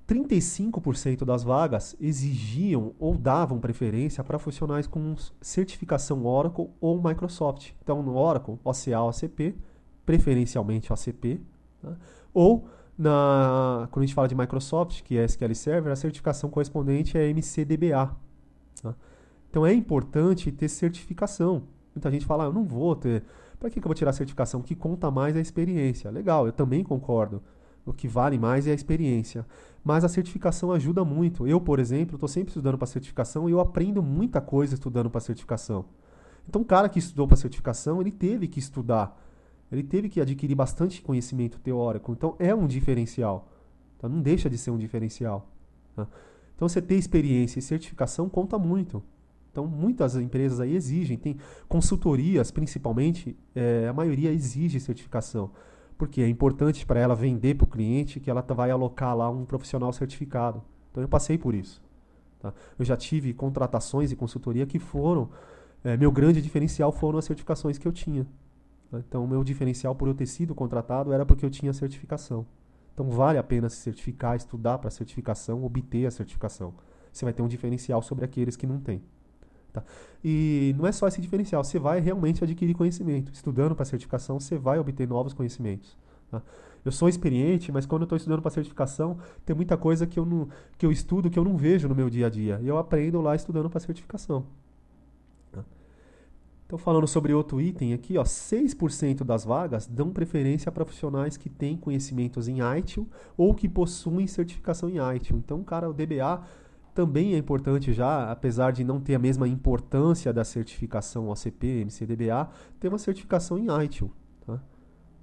35% das vagas exigiam ou davam preferência para profissionais com certificação Oracle ou Microsoft. Então, no Oracle, OCA, OCP, preferencialmente OCP, tá? Ou, quando a gente fala de Microsoft, que é SQL Server, a certificação correspondente é MCDBA. Tá? Então, é importante ter certificação. Muita gente fala, eu não vou ter. Para que eu vou tirar a certificação? O que conta mais é a experiência. Legal, eu também concordo. O que vale mais é a experiência. Mas a certificação ajuda muito. Eu, por exemplo, estou sempre estudando para certificação e eu aprendo muita coisa estudando para certificação. Então, o cara que estudou para certificação, ele teve que estudar. Ele teve que adquirir bastante conhecimento teórico. Então, é um diferencial. Tá? Não deixa de ser um diferencial. Tá? Então, você ter experiência e certificação conta muito. Então, muitas empresas aí exigem. Tem consultorias, principalmente, a maioria exige certificação. Porque é importante para ela vender para o cliente que ela vai alocar lá um profissional certificado. Então eu passei por isso. Tá? Eu já tive contratações e consultoria que foram... meu grande diferencial foram as certificações que eu tinha. Tá? Então o meu diferencial por eu ter sido contratado era porque eu tinha certificação. Então vale a pena se certificar, estudar para a certificação, obter a certificação. Você vai ter um diferencial sobre aqueles que não têm. Tá? E não é só esse diferencial, você vai realmente adquirir conhecimento. Estudando para certificação, você vai obter novos conhecimentos. Tá? Eu sou experiente, mas quando eu estou estudando para certificação, tem muita coisa que eu estudo que eu não vejo no meu dia a dia. E eu aprendo lá estudando para certificação. Tá? Então, falando sobre outro item aqui, ó, 6% das vagas dão preferência a profissionais que têm conhecimentos em ITIL ou que possuem certificação em ITIL. Então, cara, o DBA também é importante já, apesar de não ter a mesma importância da certificação OCP, MCDBA, ter uma certificação em ITIL. Tá?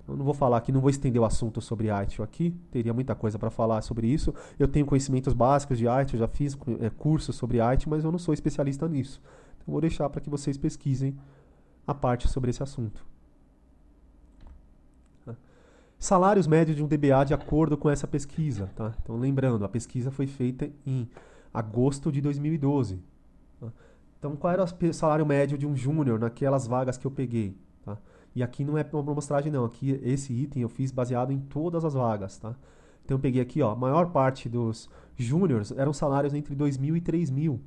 Eu não vou falar aqui, não vou estender o assunto sobre ITIL aqui, teria muita coisa para falar sobre isso. Eu tenho conhecimentos básicos de ITIL, já fiz cursos sobre ITIL, mas eu não sou especialista nisso. Então vou deixar para que vocês pesquisem a parte sobre esse assunto. Tá? Salários médios de um DBA de acordo com essa pesquisa. Tá? Então lembrando, a pesquisa foi feita em agosto de 2012. Tá? Então, qual era o salário médio de um júnior naquelas vagas que eu peguei? Tá? E aqui não é uma amostragem não, aqui esse item eu fiz baseado em todas as vagas. Tá? Então eu peguei aqui, ó, a maior parte dos júniors eram salários entre 2.000 e 3.000.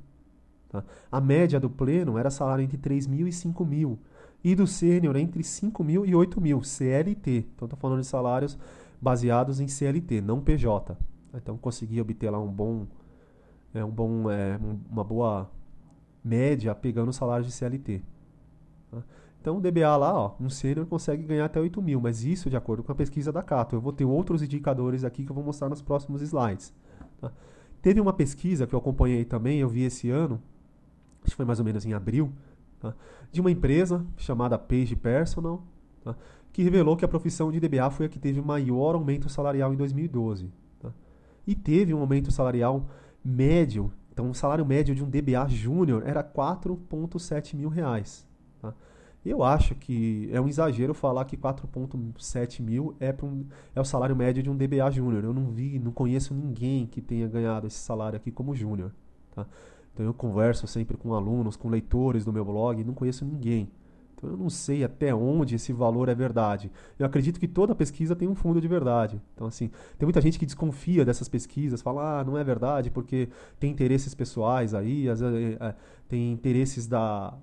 Tá? A média do pleno era salário entre 3.000 e 5.000. E do sênior entre 5.000 e 8.000, CLT. Então estou falando de salários baseados em CLT, não PJ. Então consegui obter lá uma boa média pegando o salário de CLT. Tá? Então o DBA lá, ó, um sênior consegue ganhar até 8.000, mas isso de acordo com a pesquisa da Cato. Eu vou ter outros indicadores aqui que eu vou mostrar nos próximos slides. Tá? Teve uma pesquisa que eu acompanhei também, eu vi esse ano, acho que foi mais ou menos em abril, tá? De uma empresa chamada Page Personal, tá? Que revelou que a profissão de DBA foi a que teve maior aumento salarial em 2012. Tá? E teve um aumento salarial médio, então o salário médio de um DBA júnior era 4,7 mil reais. Tá? Eu acho que é um exagero falar que 4,7 mil é o salário médio de um DBA júnior. Eu não conheço ninguém que tenha ganhado esse salário aqui como júnior. Tá? Então eu converso sempre com alunos, com leitores do meu blog, e não conheço ninguém. Então eu não sei até onde esse valor é verdade. Eu acredito que toda pesquisa tem um fundo de verdade. Então assim, tem muita gente que desconfia dessas pesquisas, fala, não é verdade porque tem interesses pessoais aí, tem interesses da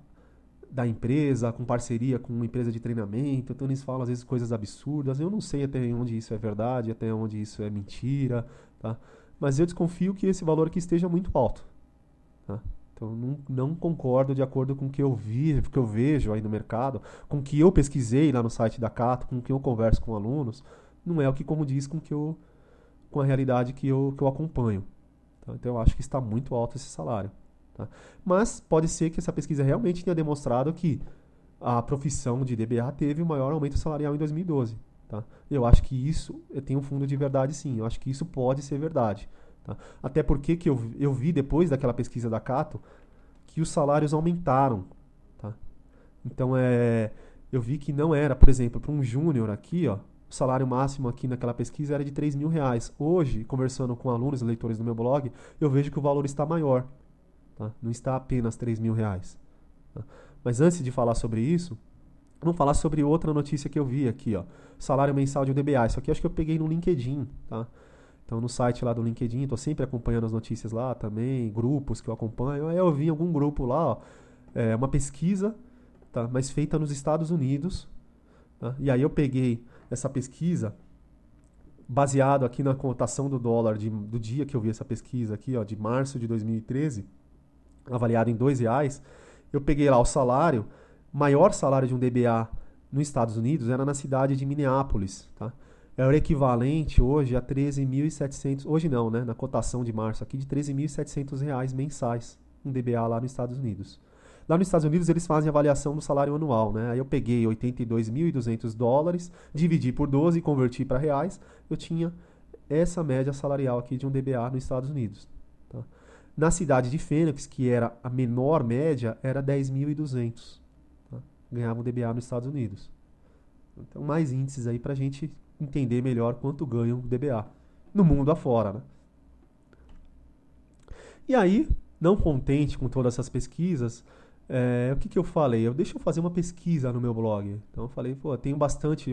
empresa, com parceria com uma empresa de treinamento, então eles falam às vezes coisas absurdas. Eu não sei até onde isso é verdade, até onde isso é mentira, tá? Mas eu desconfio que esse valor aqui esteja muito alto. Tá? Então não concordo de acordo com o que eu vi, que eu vejo aí no mercado, com o que eu pesquisei lá no site da Cato, com o que eu converso com alunos, não é o que condiz com a realidade que eu acompanho. Tá? Então eu acho que está muito alto esse salário. Tá? Mas pode ser que essa pesquisa realmente tenha demonstrado que a profissão de DBA teve o maior aumento salarial em 2012. Tá? Eu acho que isso tem um fundo de verdade, sim. Eu acho que isso pode ser verdade. Tá? Até porque que eu vi depois daquela pesquisa da Cato que os salários aumentaram. Tá? Então eu vi que não era, por exemplo, para um júnior aqui, ó, o salário máximo aqui naquela pesquisa era de R$ 3.000. Hoje, conversando com alunos e leitores do meu blog, eu vejo que o valor está maior. Tá? Não está apenas R$ 3.000. Tá? Mas antes de falar sobre isso, vamos falar sobre outra notícia que eu vi aqui, ó. Salário mensal de um DBA. Isso aqui acho que eu peguei no LinkedIn, tá? Então no site lá do LinkedIn, estou sempre acompanhando as notícias lá também, grupos que eu acompanho. Aí eu vi em algum grupo lá, ó, uma pesquisa, tá? Mas feita nos Estados Unidos. Tá? E aí eu peguei essa pesquisa baseado aqui na cotação do dólar do dia que eu vi essa pesquisa aqui, ó, de março de 2013, avaliado em R$ 2. Eu peguei lá o salário, maior salário de um DBA nos Estados Unidos era na cidade de Minneapolis, tá? É o equivalente hoje a 13.700, hoje não, né? Na cotação de março aqui, de R$ 13.700 mensais, um DBA lá nos Estados Unidos. Lá nos Estados Unidos eles fazem avaliação do salário anual, né? Aí eu peguei US$ 82.200, dividi por 12 e converti para reais, eu tinha essa média salarial aqui de um DBA nos Estados Unidos. Tá? Na cidade de Phoenix, que era a menor média, era 10.200. Tá? Ganhava um DBA nos Estados Unidos. Então, mais índices aí para a gente entender melhor quanto ganha um DBA. No mundo afora, né? E aí, não contente com todas essas pesquisas, o que eu falei? Deixa eu fazer uma pesquisa no meu blog. Então eu falei, pô,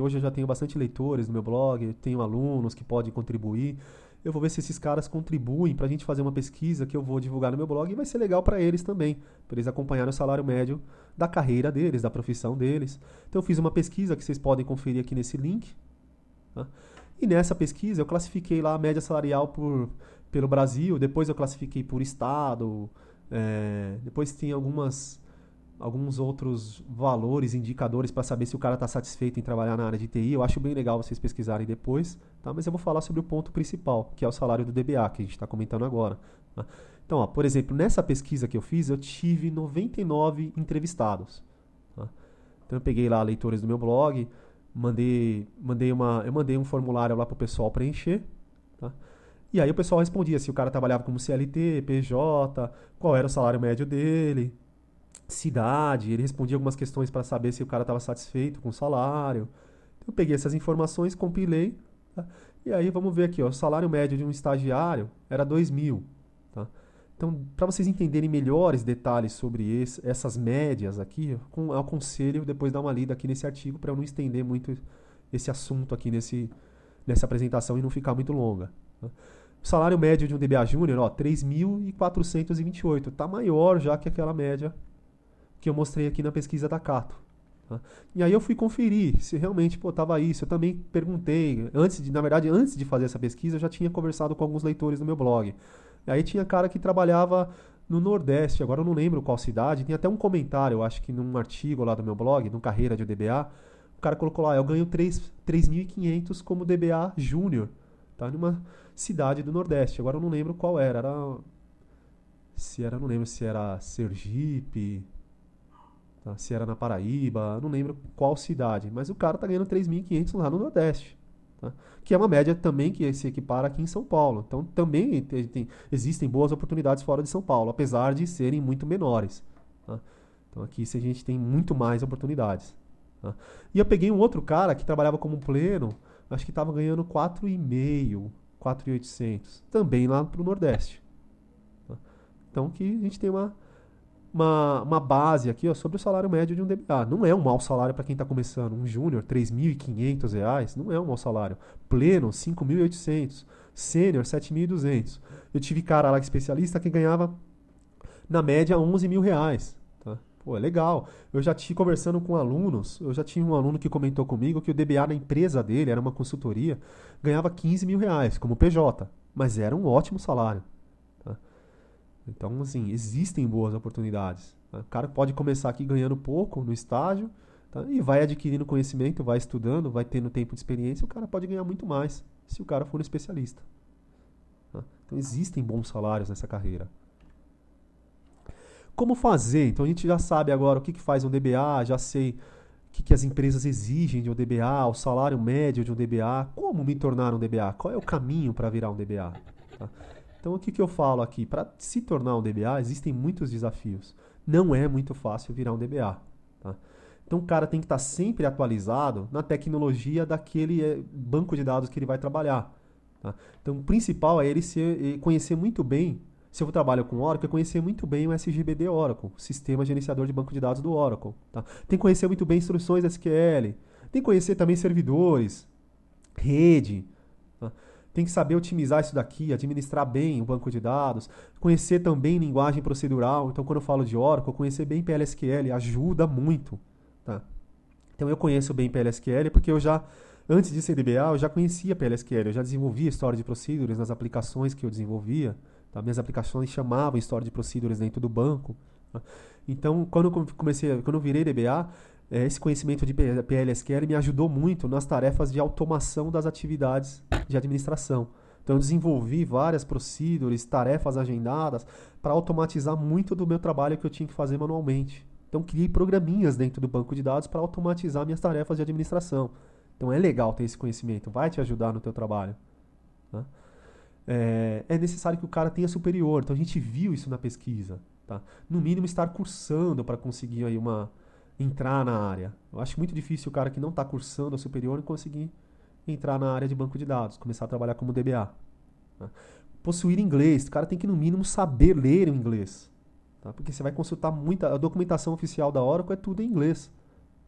hoje eu já tenho bastante leitores no meu blog, tenho alunos que podem contribuir. Eu vou ver se esses caras contribuem para a gente fazer uma pesquisa que eu vou divulgar no meu blog e vai ser legal para eles também, para eles acompanharem o salário médio da carreira deles, da profissão deles. Então eu fiz uma pesquisa que vocês podem conferir aqui nesse link. Tá? E nessa pesquisa eu classifiquei lá a média salarial pelo Brasil, depois eu classifiquei por estado, depois tem alguns outros valores, indicadores para saber se o cara está satisfeito em trabalhar na área de TI. Eu acho bem legal vocês pesquisarem depois, tá? Mas eu vou falar sobre o ponto principal, que é o salário do DBA, que a gente está comentando agora. Tá? Então, ó, por exemplo, nessa pesquisa que eu fiz, eu tive 99 entrevistados. Tá? Então eu peguei lá leitores do meu blog, eu mandei um formulário lá para o pessoal preencher. Tá? E aí o pessoal respondia se o cara trabalhava como CLT, PJ, qual era o salário médio dele, cidade, ele respondia algumas questões para saber se o cara estava satisfeito com o salário. Eu peguei essas informações, compilei, tá? E aí vamos ver aqui, ó, o salário médio de um estagiário era 2.000. Tá? Então, para vocês entenderem melhores detalhes sobre essas médias aqui, eu aconselho depois dar uma lida aqui nesse artigo para eu não estender muito esse assunto aqui nessa apresentação e não ficar muito longa. Tá? O salário médio de um DBA Júnior, ó, 3.428, está maior já que aquela média que eu mostrei aqui na pesquisa da Cato. Tá? E aí eu fui conferir se realmente estava isso. Eu também perguntei, na verdade, antes de fazer essa pesquisa, eu já tinha conversado com alguns leitores no meu blog. E aí tinha cara que trabalhava no Nordeste, agora eu não lembro qual cidade, tem até um comentário, eu acho que num artigo lá do meu blog, no Carreira de DBA, o cara colocou lá, eu ganho 3.500 como DBA Júnior, tá? Numa cidade do Nordeste, agora eu não lembro qual não lembro se era Sergipe, tá? Se era na Paraíba, não lembro qual cidade, mas o cara tá ganhando 3.500 lá no Nordeste, tá? Que é uma média também que se equipara aqui em São Paulo. Então também existem boas oportunidades fora de São Paulo, apesar de serem muito menores. Tá? Então aqui a gente tem muito mais oportunidades. Tá? E eu peguei um outro cara que trabalhava como pleno, acho que estava ganhando 4.500, 4.800, também lá pro Nordeste. Tá? Então aqui a gente tem uma base aqui, ó, sobre o salário médio de um DBA. Não é um mau salário para quem está começando. Um júnior, R$ 3.500, não é um mau salário. Pleno, 5.800. Sênior, 7.200. Eu tive cara lá, especialista, que ganhava, na média, R$ 11.000. Tá? Pô, é legal. Eu já tinha conversando com alunos, eu já tinha um aluno que comentou comigo que o DBA na empresa dele, era uma consultoria, ganhava R$ 15.000 como PJ. Mas era um ótimo salário. Tá? Então, assim, existem boas oportunidades. Tá? O cara pode começar aqui ganhando pouco no estágio, tá? E vai adquirindo conhecimento, vai estudando, vai tendo tempo de experiência, o cara pode ganhar muito mais se o cara for um especialista. Tá? Então, existem bons salários nessa carreira. Como fazer? Então, a gente já sabe agora o que faz um DBA, já sei que as empresas exigem de um DBA, o salário médio de um DBA, como me tornar um DBA, qual é o caminho para virar um DBA. Tá? Então, o que eu falo aqui? Para se tornar um DBA, existem muitos desafios. Não é muito fácil virar um DBA. Tá? Então, o cara tem que estar sempre atualizado na tecnologia daquele banco de dados que ele vai trabalhar. Tá? Então, o principal é ele conhecer muito bem. Se eu trabalho com Oracle, é conhecer muito bem o SGBD Oracle, Sistema Gerenciador de Banco de Dados do Oracle. Tá? Tem que conhecer muito bem instruções SQL. Tem que conhecer também servidores, rede. Tá? Tem que saber otimizar isso daqui, administrar bem o banco de dados, conhecer também linguagem procedural. Então, quando eu falo de Oracle, conhecer bem PLSQL ajuda muito. Tá? Então, eu conheço bem PLSQL porque antes de ser DBA, eu já conhecia PLSQL, eu já desenvolvia Storage Procedures nas aplicações que eu desenvolvia. Tá? Minhas aplicações chamavam Storage Procedures dentro do banco. Tá? Então, quando eu virei DBA, esse conhecimento de PLSQL me ajudou muito nas tarefas de automação das atividades de administração. Então, eu desenvolvi várias procedures, tarefas agendadas para automatizar muito do meu trabalho que eu tinha que fazer manualmente. Então, criei programinhas dentro do banco de dados para automatizar minhas tarefas de administração. Então, é legal ter esse conhecimento, vai te ajudar no teu trabalho. Tá? É necessário que o cara tenha superior. Então, a gente viu isso na pesquisa. Tá? No mínimo, estar cursando para conseguir aí entrar na área. Eu acho muito difícil o cara que não está cursando a superior conseguir entrar na área de banco de dados, começar a trabalhar como DBA. Tá? Possuir inglês, o cara tem que no mínimo saber ler o inglês. Tá? Porque você vai consultar a documentação oficial da Oracle é tudo em inglês.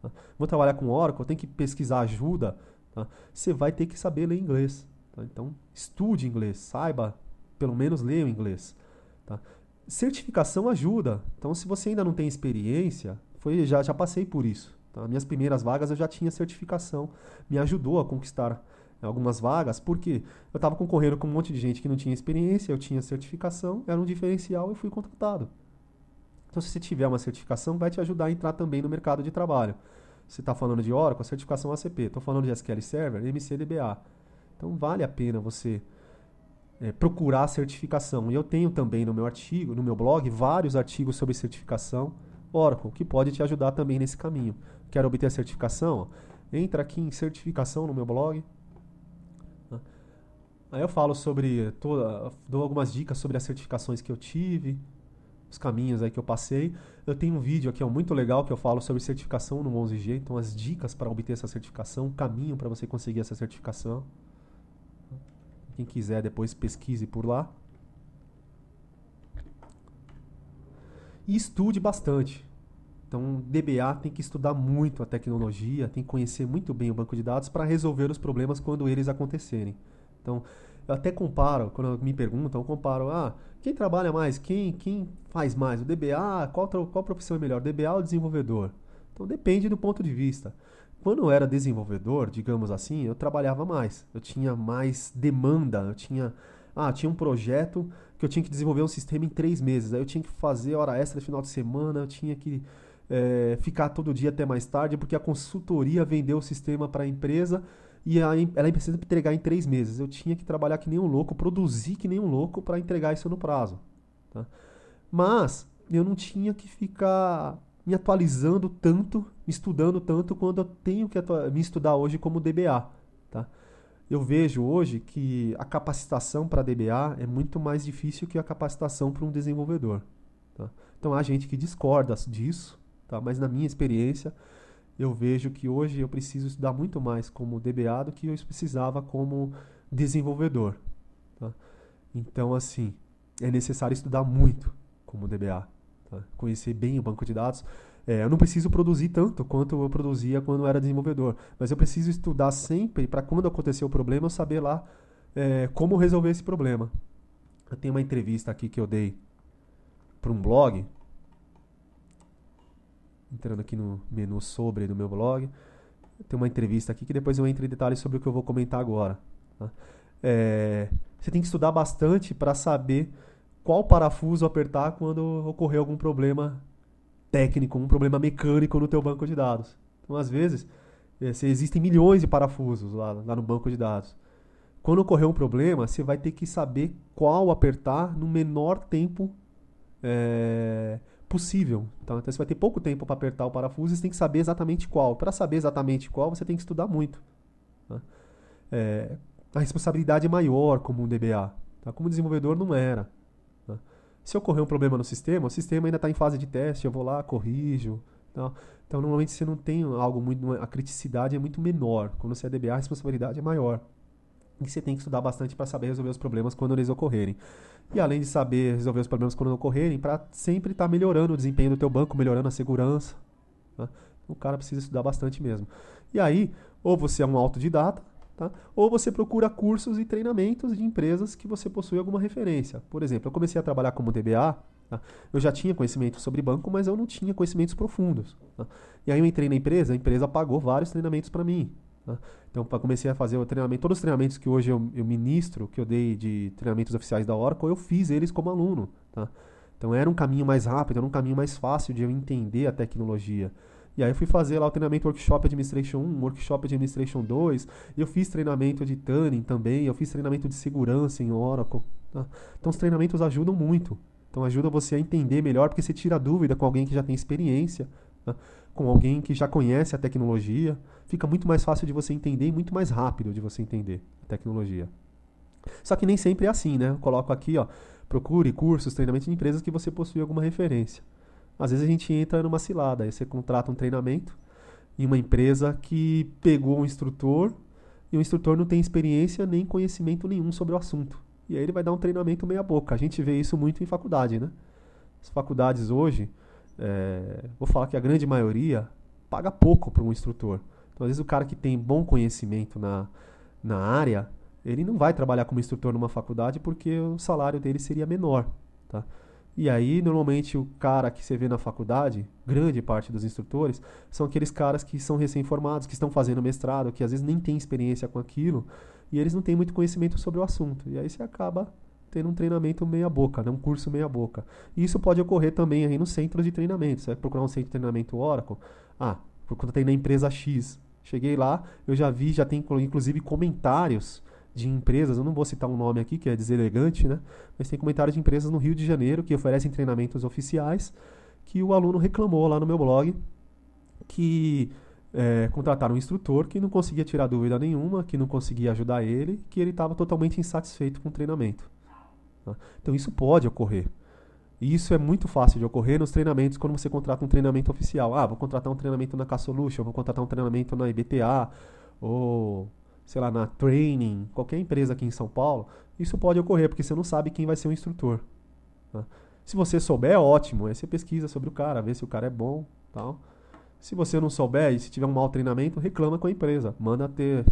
Tá? Vou trabalhar com Oracle, tem que pesquisar ajuda, tá? Você vai ter que saber ler inglês. Tá? Então, estude inglês, saiba pelo menos ler o inglês. Tá? Certificação ajuda. Então, se você ainda não tem experiência, já passei por isso. Tá? Minhas primeiras vagas eu já tinha certificação. Me ajudou a conquistar algumas vagas, porque eu estava concorrendo com um monte de gente que não tinha experiência, eu tinha certificação, era um diferencial e eu fui contratado. Então, se você tiver uma certificação, vai te ajudar a entrar também no mercado de trabalho. Você está falando de Oracle, a certificação ACP. Estou falando de SQL Server, MCDBA. Então, vale a pena você procurar a certificação. E eu tenho também no meu artigo, no meu blog, vários artigos sobre certificação Oracle, que pode te ajudar também nesse caminho. Quer obter a certificação? Entra aqui em certificação no meu blog. Aí eu falo dou algumas dicas sobre as certificações que eu tive, os caminhos aí que eu passei. Eu tenho um vídeo aqui muito legal que eu falo sobre certificação no 11G, então as dicas para obter essa certificação, o caminho para você conseguir essa certificação. Quem quiser depois pesquise por lá. E estude bastante. Então, DBA tem que estudar muito a tecnologia, tem que conhecer muito bem o banco de dados para resolver os problemas quando eles acontecerem. Então, eu até comparo, quando me perguntam, eu comparo, quem trabalha mais, quem faz mais, o DBA, qual profissão é melhor, DBA ou desenvolvedor? Então, depende do ponto de vista. Quando eu era desenvolvedor, digamos assim, eu trabalhava mais, eu tinha mais demanda, eu tinha um projeto que eu tinha que desenvolver um sistema em 3 meses, aí eu tinha que fazer hora extra no final de semana, eu tinha que ficar todo dia até mais tarde, porque a consultoria vendeu o sistema para a empresa e ela precisa entregar em 3 meses. Eu tinha que trabalhar que nem um louco, produzir que nem um louco para entregar isso no prazo. Tá? Mas eu não tinha que ficar me atualizando tanto, me estudando tanto, quando eu tenho que me estudar hoje como DBA. Tá? Eu vejo hoje que a capacitação para DBA é muito mais difícil que a capacitação para um desenvolvedor. Tá? Então há gente que discorda disso, tá? Mas na minha experiência eu vejo que hoje eu preciso estudar muito mais como DBA do que eu precisava como desenvolvedor. Tá? Então, assim, é necessário estudar muito como DBA. Tá? Conhecer bem o banco de dados. Eu não preciso produzir tanto quanto eu produzia quando eu era desenvolvedor, mas eu preciso estudar sempre para quando acontecer o problema eu saber lá como resolver esse problema. Eu tenho uma entrevista aqui que eu dei para um blog, entrando aqui no menu sobre do meu blog, tem uma entrevista aqui que depois eu entro em detalhes sobre o que eu vou comentar agora. Tá? Você tem que estudar bastante para saber qual parafuso apertar quando ocorrer algum problema técnico, um problema mecânico no teu banco de dados. Então, às vezes, existem milhões de parafusos lá no banco de dados. Quando ocorrer um problema, você vai ter que saber qual apertar no menor tempo possível. Então você vai ter pouco tempo para apertar o parafuso e você tem que saber exatamente qual. Para saber exatamente qual, você tem que estudar muito. Tá? A responsabilidade é maior como um DBA. Tá? Como desenvolvedor não era. Tá? Se ocorrer um problema no sistema, o sistema ainda está em fase de teste, eu vou lá, corrijo. Tá? Então normalmente você não tem algo muito. A criticidade é muito menor. Quando você é DBA, a responsabilidade é maior. E você tem que estudar bastante para saber resolver os problemas quando eles ocorrerem. E além de saber resolver os problemas quando ocorrerem, para sempre estar melhorando o desempenho do teu banco, melhorando a segurança. Tá? O cara precisa estudar bastante mesmo. E aí, ou você é um autodidata, tá? Ou você procura cursos e treinamentos de empresas que você possui alguma referência. Por exemplo, eu comecei a trabalhar como DBA, tá? Eu já tinha conhecimento sobre banco, mas eu não tinha conhecimentos profundos. Tá? E aí eu entrei na empresa, a empresa pagou vários treinamentos para mim. Tá? Então, comecei a fazer o treinamento. Todos os treinamentos que hoje eu ministro, que eu dei de treinamentos oficiais da Oracle, eu fiz eles como aluno. Tá? Então, era um caminho mais rápido, era um caminho mais fácil de eu entender a tecnologia. E aí eu fui fazer lá o treinamento Workshop Administration 1, Workshop Administration 2, eu fiz treinamento de Tuning também, eu fiz treinamento de segurança em Oracle. Tá? Então, os treinamentos ajudam muito. Então, ajuda você a entender melhor, porque você tira dúvida com alguém que já tem experiência, tá? Com alguém que já conhece a tecnologia. Fica muito mais fácil de você entender e muito mais rápido de você entender a tecnologia. Só que nem sempre é assim, né? Eu coloco aqui, ó, procure cursos, treinamentos de empresas que você possui alguma referência. Às vezes a gente entra numa cilada, aí você contrata um treinamento em uma empresa que pegou um instrutor e o instrutor não tem experiência nem conhecimento nenhum sobre o assunto. E aí ele vai dar um treinamento meia boca. A gente vê isso muito em faculdade, né? As faculdades hoje, vou falar que a grande maioria paga pouco para um instrutor. Então, às vezes o cara que tem bom conhecimento na área, ele não vai trabalhar como instrutor numa faculdade porque o salário dele seria menor, tá? E aí, normalmente, o cara que você vê na faculdade, grande parte dos instrutores, são aqueles caras que são recém-formados, que estão fazendo mestrado, que às vezes nem têm experiência com aquilo, e eles não têm muito conhecimento sobre o assunto. E aí você acaba tendo um treinamento meia boca, né? Um curso meia boca. E isso pode ocorrer também aí no centro de treinamento. Você vai procurar um centro de treinamento Oracle, procurei na empresa X. Cheguei lá, eu já vi, já tem inclusive comentários de empresas, eu não vou citar um nome aqui, que é deselegante, né? Mas tem comentários de empresas no Rio de Janeiro que oferecem treinamentos oficiais, que o aluno reclamou lá no meu blog que contrataram um instrutor que não conseguia tirar dúvida nenhuma, que não conseguia ajudar ele, que ele estava totalmente insatisfeito com o treinamento. Tá? Então isso pode ocorrer. E isso é muito fácil de ocorrer nos treinamentos quando você contrata um treinamento oficial. Vou contratar um treinamento na K-Solution, vou contratar um treinamento na IBTA, ou sei lá, na Training, qualquer empresa aqui em São Paulo. Isso pode ocorrer, porque você não sabe quem vai ser o instrutor. Tá? Se você souber, ótimo. Aí você pesquisa sobre o cara, vê se o cara é bom, tal. Se você não souber e se tiver um mau treinamento, reclama com a empresa.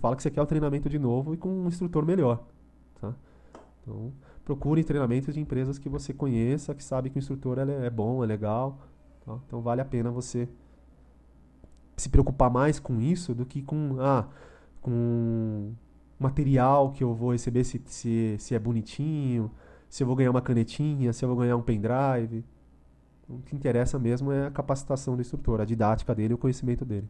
Fala que você quer o treinamento de novo e com um instrutor melhor. Tá? Então, procure treinamentos de empresas que você conheça, que sabe que o instrutor é bom, é legal. Tá? Então vale a pena você se preocupar mais com isso do que com material que eu vou receber, se é bonitinho, se eu vou ganhar uma canetinha, se eu vou ganhar um pendrive. O que interessa mesmo é a capacitação do instrutor, a didática dele, o conhecimento dele.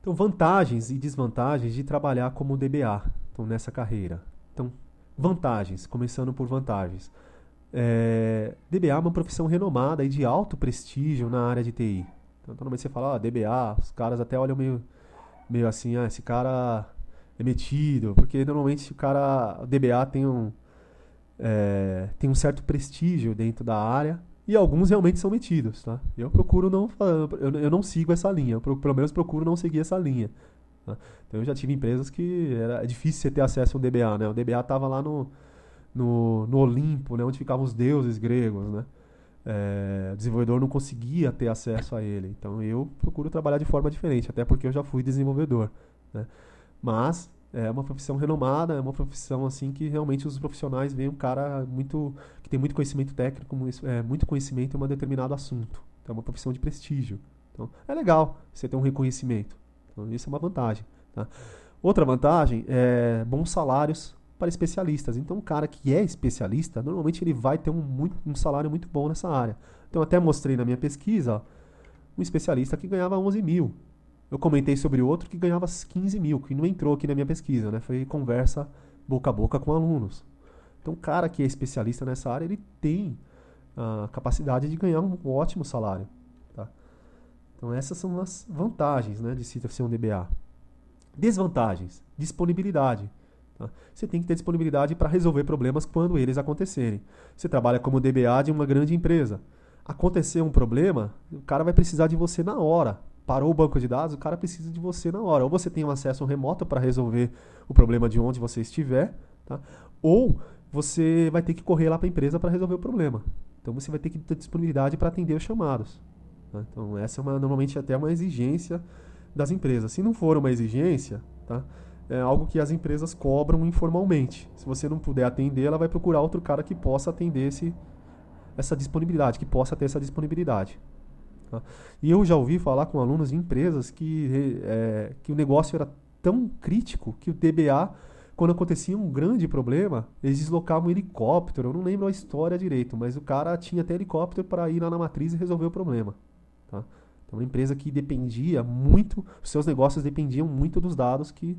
Então, vantagens e desvantagens de trabalhar como DBA, então, nessa carreira. Então, vantagens, começando por vantagens. DBA é uma profissão renomada e de alto prestígio na área de TI. Então, normalmente você fala, DBA, os caras até olham meio assim, esse cara é metido, porque normalmente o DBA tem um certo prestígio dentro da área e alguns realmente são metidos, tá? Eu procuro eu não sigo essa linha, pelo menos procuro não seguir essa linha. Tá? Então eu já tive empresas que era difícil você ter acesso a um DBA, né? O DBA estava lá no Olimpo, né? Onde ficavam os deuses gregos, né? O desenvolvedor não conseguia ter acesso a ele. Então eu procuro trabalhar de forma diferente, até porque eu já fui desenvolvedor, né? Mas é uma profissão renomada, é uma profissão assim que realmente os profissionais veem um cara que tem muito conhecimento técnico, muito conhecimento em um determinado assunto. Então é uma profissão de prestígio. Então é legal você ter um reconhecimento. Então isso é uma vantagem. Tá? Outra vantagem é bons salários para especialistas. Então um cara que é especialista, normalmente ele vai ter um salário muito bom nessa área. Então eu até mostrei na minha pesquisa um especialista que ganhava 11 mil. Eu comentei sobre outro que ganhava 15 mil, que não entrou aqui na minha pesquisa, né? Foi conversa boca a boca com alunos. Então, o cara que é especialista nessa área, ele tem a capacidade de ganhar um ótimo salário. Tá? Então, essas são as vantagens, né, de se ser um DBA. Desvantagens: disponibilidade. Tá? Você tem que ter disponibilidade para resolver problemas quando eles acontecerem. Você trabalha como DBA de uma grande empresa. Aconteceu um problema, o cara vai precisar de você na hora. Parou o banco de dados, o cara precisa de você na hora. Ou você tem um acesso remoto para resolver o problema de onde você estiver, tá? Ou você vai ter que correr lá para a empresa para resolver o problema. Então você vai ter que ter disponibilidade para atender os chamados. Tá? Então essa é normalmente até uma exigência das empresas. Se não for uma exigência, tá? É algo que as empresas cobram informalmente. Se você não puder atender, ela vai procurar outro cara que possa atender essa disponibilidade, que possa ter essa disponibilidade. Tá? E eu já ouvi falar com alunos de empresas que o negócio era tão crítico que o DBA, quando acontecia um grande problema, eles deslocavam um helicóptero. Eu não lembro a história direito, mas o cara tinha até helicóptero para ir lá na matriz e resolver o problema. Tá? Então, uma empresa que dependia muito, os seus negócios dependiam muito dos dados que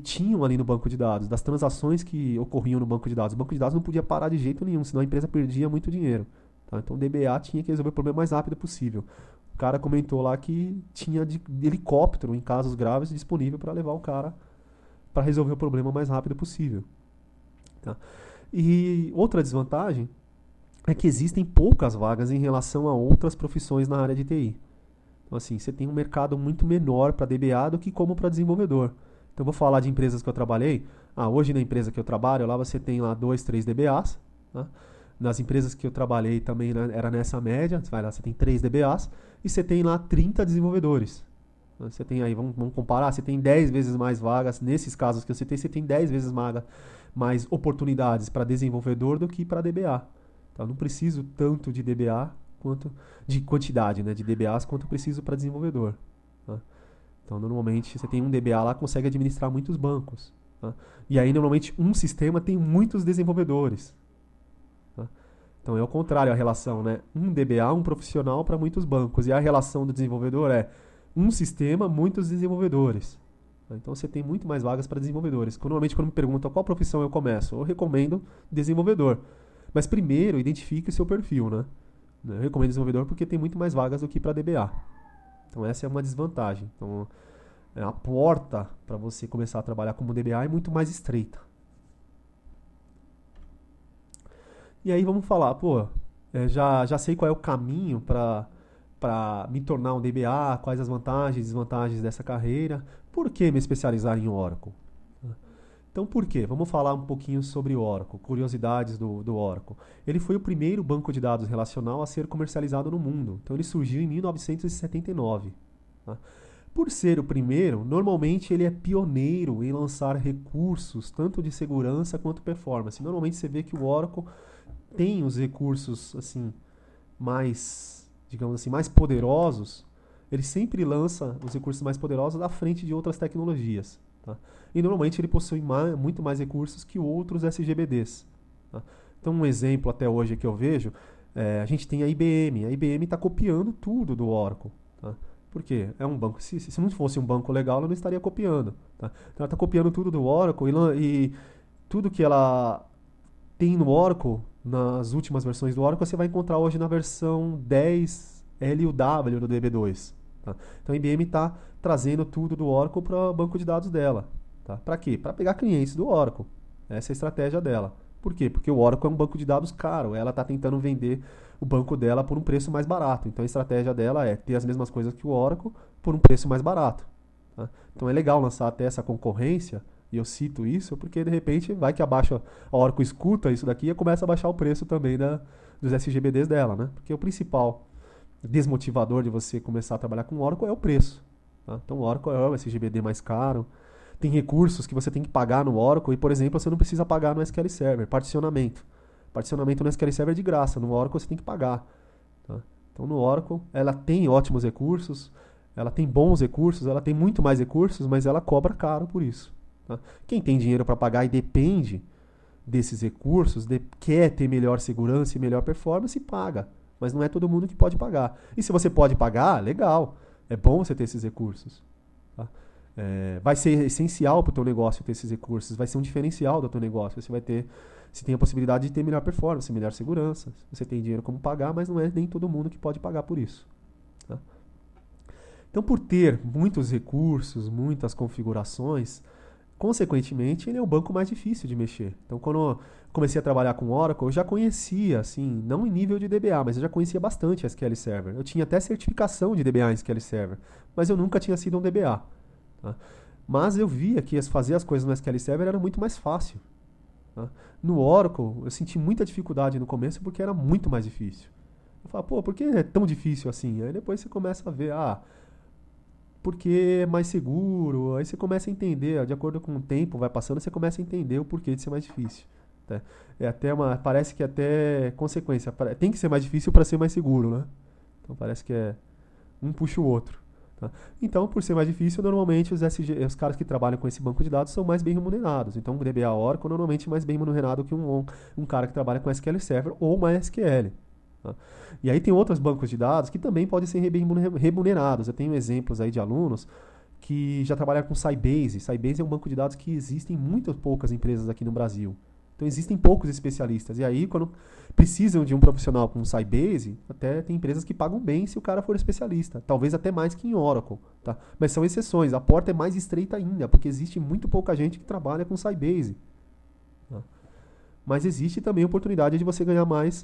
tinham ali no banco de dados, das transações que ocorriam no banco de dados. O banco de dados não podia parar de jeito nenhum, senão a empresa perdia muito dinheiro. Tá? Então o DBA tinha que resolver o problema o mais rápido possível. O cara comentou lá que tinha de helicóptero em casos graves disponível para levar o cara para resolver o problema o mais rápido possível. Tá? E outra desvantagem é que existem poucas vagas em relação a outras profissões na área de TI. Então, assim, você tem um mercado muito menor para DBA do que como para desenvolvedor. Então, vou falar de empresas que eu trabalhei. Hoje na empresa que eu trabalho, lá você tem lá 2, 3 DBAs. Tá? Nas empresas que eu trabalhei também, né, era nessa média. Você vai lá, você tem 3 DBAs e você tem lá 30 desenvolvedores. Você tem aí, vamos comparar, você tem 10 vezes mais vagas. Nesses casos que eu citei, você tem 10 vezes mais oportunidades para desenvolvedor do que para DBA. Então, eu não preciso tanto de DBA quanto de quantidade, né, de DBAs quanto eu preciso para desenvolvedor. Tá? Então, normalmente, você tem um DBA lá que consegue administrar muitos bancos. Tá? E aí, normalmente, um sistema tem muitos desenvolvedores. Tá? Então, é o contrário a relação, né? Um DBA, um profissional para muitos bancos. E a relação do desenvolvedor é um sistema, muitos desenvolvedores. Tá? Então, você tem muito mais vagas para desenvolvedores. Normalmente, quando me perguntam qual profissão eu começo, eu recomendo desenvolvedor. Mas primeiro, identifique o seu perfil, né? Eu recomendo desenvolvedor porque tem muito mais vagas do que para DBA. Então essa é uma desvantagem. Então a porta para você começar a trabalhar como DBA é muito mais estreita. E aí vamos falar, já sei qual é o caminho para me tornar um DBA, quais as vantagens e desvantagens dessa carreira, por que me especializar em Oracle? Então, por quê? Vamos falar um pouquinho sobre o Oracle, curiosidades do Oracle. Ele foi o primeiro banco de dados relacional a ser comercializado no mundo. Então, ele surgiu em 1979. Tá? Por ser o primeiro, normalmente ele é pioneiro em lançar recursos, tanto de segurança quanto performance. Normalmente você vê que o Oracle tem os recursos assim mais, digamos assim, mais poderosos. Ele sempre lança os recursos mais poderosos à frente de outras tecnologias. Tá? E normalmente ele possui muito mais recursos que outros SGBDs. Tá? Então um exemplo até hoje que eu vejo, a gente tem a IBM. A IBM está copiando tudo do Oracle. Tá? Por quê? É um banco. Se não fosse um banco legal, ela não estaria copiando. Tá? Então ela está copiando tudo do Oracle e tudo que ela tem no Oracle, nas últimas versões do Oracle, você vai encontrar hoje na versão 10 LUW do DB2. Tá? Então a IBM está trazendo tudo do Oracle para o banco de dados dela. Tá? Para quê? Para pegar clientes do Oracle. Essa é a estratégia dela. Por quê? Porque o Oracle é um banco de dados caro. Ela está tentando vender o banco dela por um preço mais barato. Então a estratégia dela é ter as mesmas coisas que o Oracle por um preço mais barato. Tá? Então é legal lançar até essa concorrência, e eu cito isso porque de repente vai que a Oracle escuta isso daqui e começa a baixar o preço também dos SGBDs dela. Né? Porque o principal desmotivador de você começar a trabalhar com o Oracle é o preço. Tá? Então o Oracle é o SGBD mais caro. Tem recursos que você tem que pagar no Oracle e, por exemplo, você não precisa pagar no SQL Server. Particionamento. Particionamento no SQL Server é de graça. No Oracle você tem que pagar. Tá? Então no Oracle ela tem ótimos recursos, ela tem bons recursos, ela tem muito mais recursos, mas ela cobra caro por isso. Tá? Quem tem dinheiro para pagar e depende desses recursos, quer ter melhor segurança e melhor performance, paga. Mas não é todo mundo que pode pagar. E se você pode pagar, legal. É bom você ter esses recursos. Tá? vai ser essencial para o teu negócio ter esses recursos, vai ser um diferencial do teu negócio. Você tem a possibilidade de ter melhor performance, melhor segurança, você tem dinheiro como pagar, mas não é nem todo mundo que pode pagar por isso. Tá? Então, por ter muitos recursos, muitas configurações, consequentemente, ele é o banco mais difícil de mexer. Então, quando eu comecei a trabalhar com Oracle, eu já conhecia, assim, não em nível de DBA, mas eu já conhecia bastante SQL Server. Eu tinha até certificação de DBA em SQL Server, mas eu nunca tinha sido um DBA. Tá? Mas eu via que fazer as coisas no SQL Server era muito mais fácil. Tá? No Oracle, eu senti muita dificuldade no começo porque era muito mais difícil. Eu falava, pô, por que é tão difícil assim? Aí depois você começa a ver, porque é mais seguro. Aí você começa a entender, de acordo com o tempo vai passando, você começa a entender o porquê de ser mais difícil. Tá? Parece que até consequência, tem que ser mais difícil para ser mais seguro, né? Então parece que um puxa o outro. Tá? Então, por ser mais difícil, normalmente os caras que trabalham com esse banco de dados são mais bem remunerados. Então, o DBA Oracle normalmente é mais bem remunerado que um cara que trabalha com SQL Server ou MySQL. Tá? E aí tem outros bancos de dados que também podem ser bem remunerados. Eu tenho exemplos aí de alunos que já trabalharam com Sybase. Sybase é um banco de dados que existe em muito poucas empresas aqui no Brasil. Então existem poucos especialistas. E aí, quando precisam de um profissional com Sybase, até tem empresas que pagam bem se o cara for especialista. Talvez até mais que em Oracle. Tá? Mas são exceções. A porta é mais estreita ainda, porque existe muito pouca gente que trabalha com Sybase. Tá? Mas existe também a oportunidade de você ganhar mais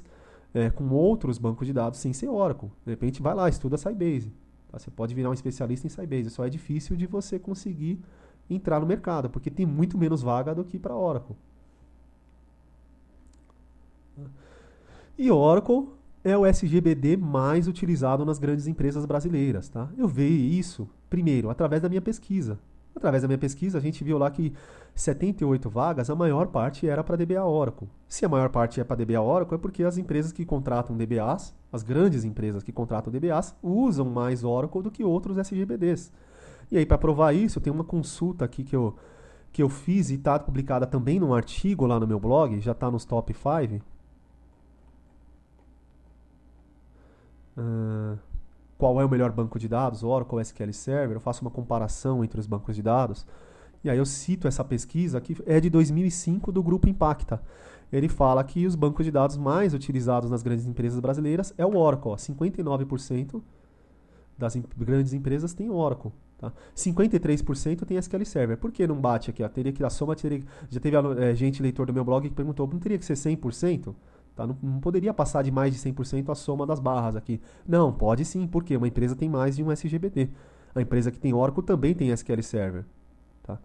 com outros bancos de dados sem ser Oracle. De repente, vai lá, estuda Sybase. Tá? Você pode virar um especialista em Sybase. Só é difícil de você conseguir entrar no mercado, porque tem muito menos vaga do que para Oracle. E Oracle é o SGBD mais utilizado nas grandes empresas brasileiras. Tá? Eu vi isso, primeiro, através da minha pesquisa. Através da minha pesquisa, a gente viu lá que 78 vagas, a maior parte era para DBA Oracle. Se a maior parte é para DBA Oracle, é porque as empresas que contratam DBAs, as grandes empresas que contratam DBAs, usam mais Oracle do que outros SGBDs. E aí, para provar isso, tem uma consulta aqui que eu fiz e está publicada também num artigo lá no meu blog, já está nos top 5. Qual é o melhor banco de dados, Oracle ou SQL Server, eu faço uma comparação entre os bancos de dados, e aí eu cito essa pesquisa que é de 2005 do Grupo Impacta. Ele fala que os bancos de dados mais utilizados nas grandes empresas brasileiras é o Oracle. 59% das grandes empresas tem Oracle. Tá? 53% tem SQL Server. Por que não bate aqui? Teria que a soma já teve gente leitor do meu blog que perguntou, não teria que ser 100%? Tá? Não poderia passar de mais de 100% a soma das barras aqui. Não, pode sim, porque uma empresa tem mais de um SGBD. A empresa que tem Oracle também tem SQL Server. Tá?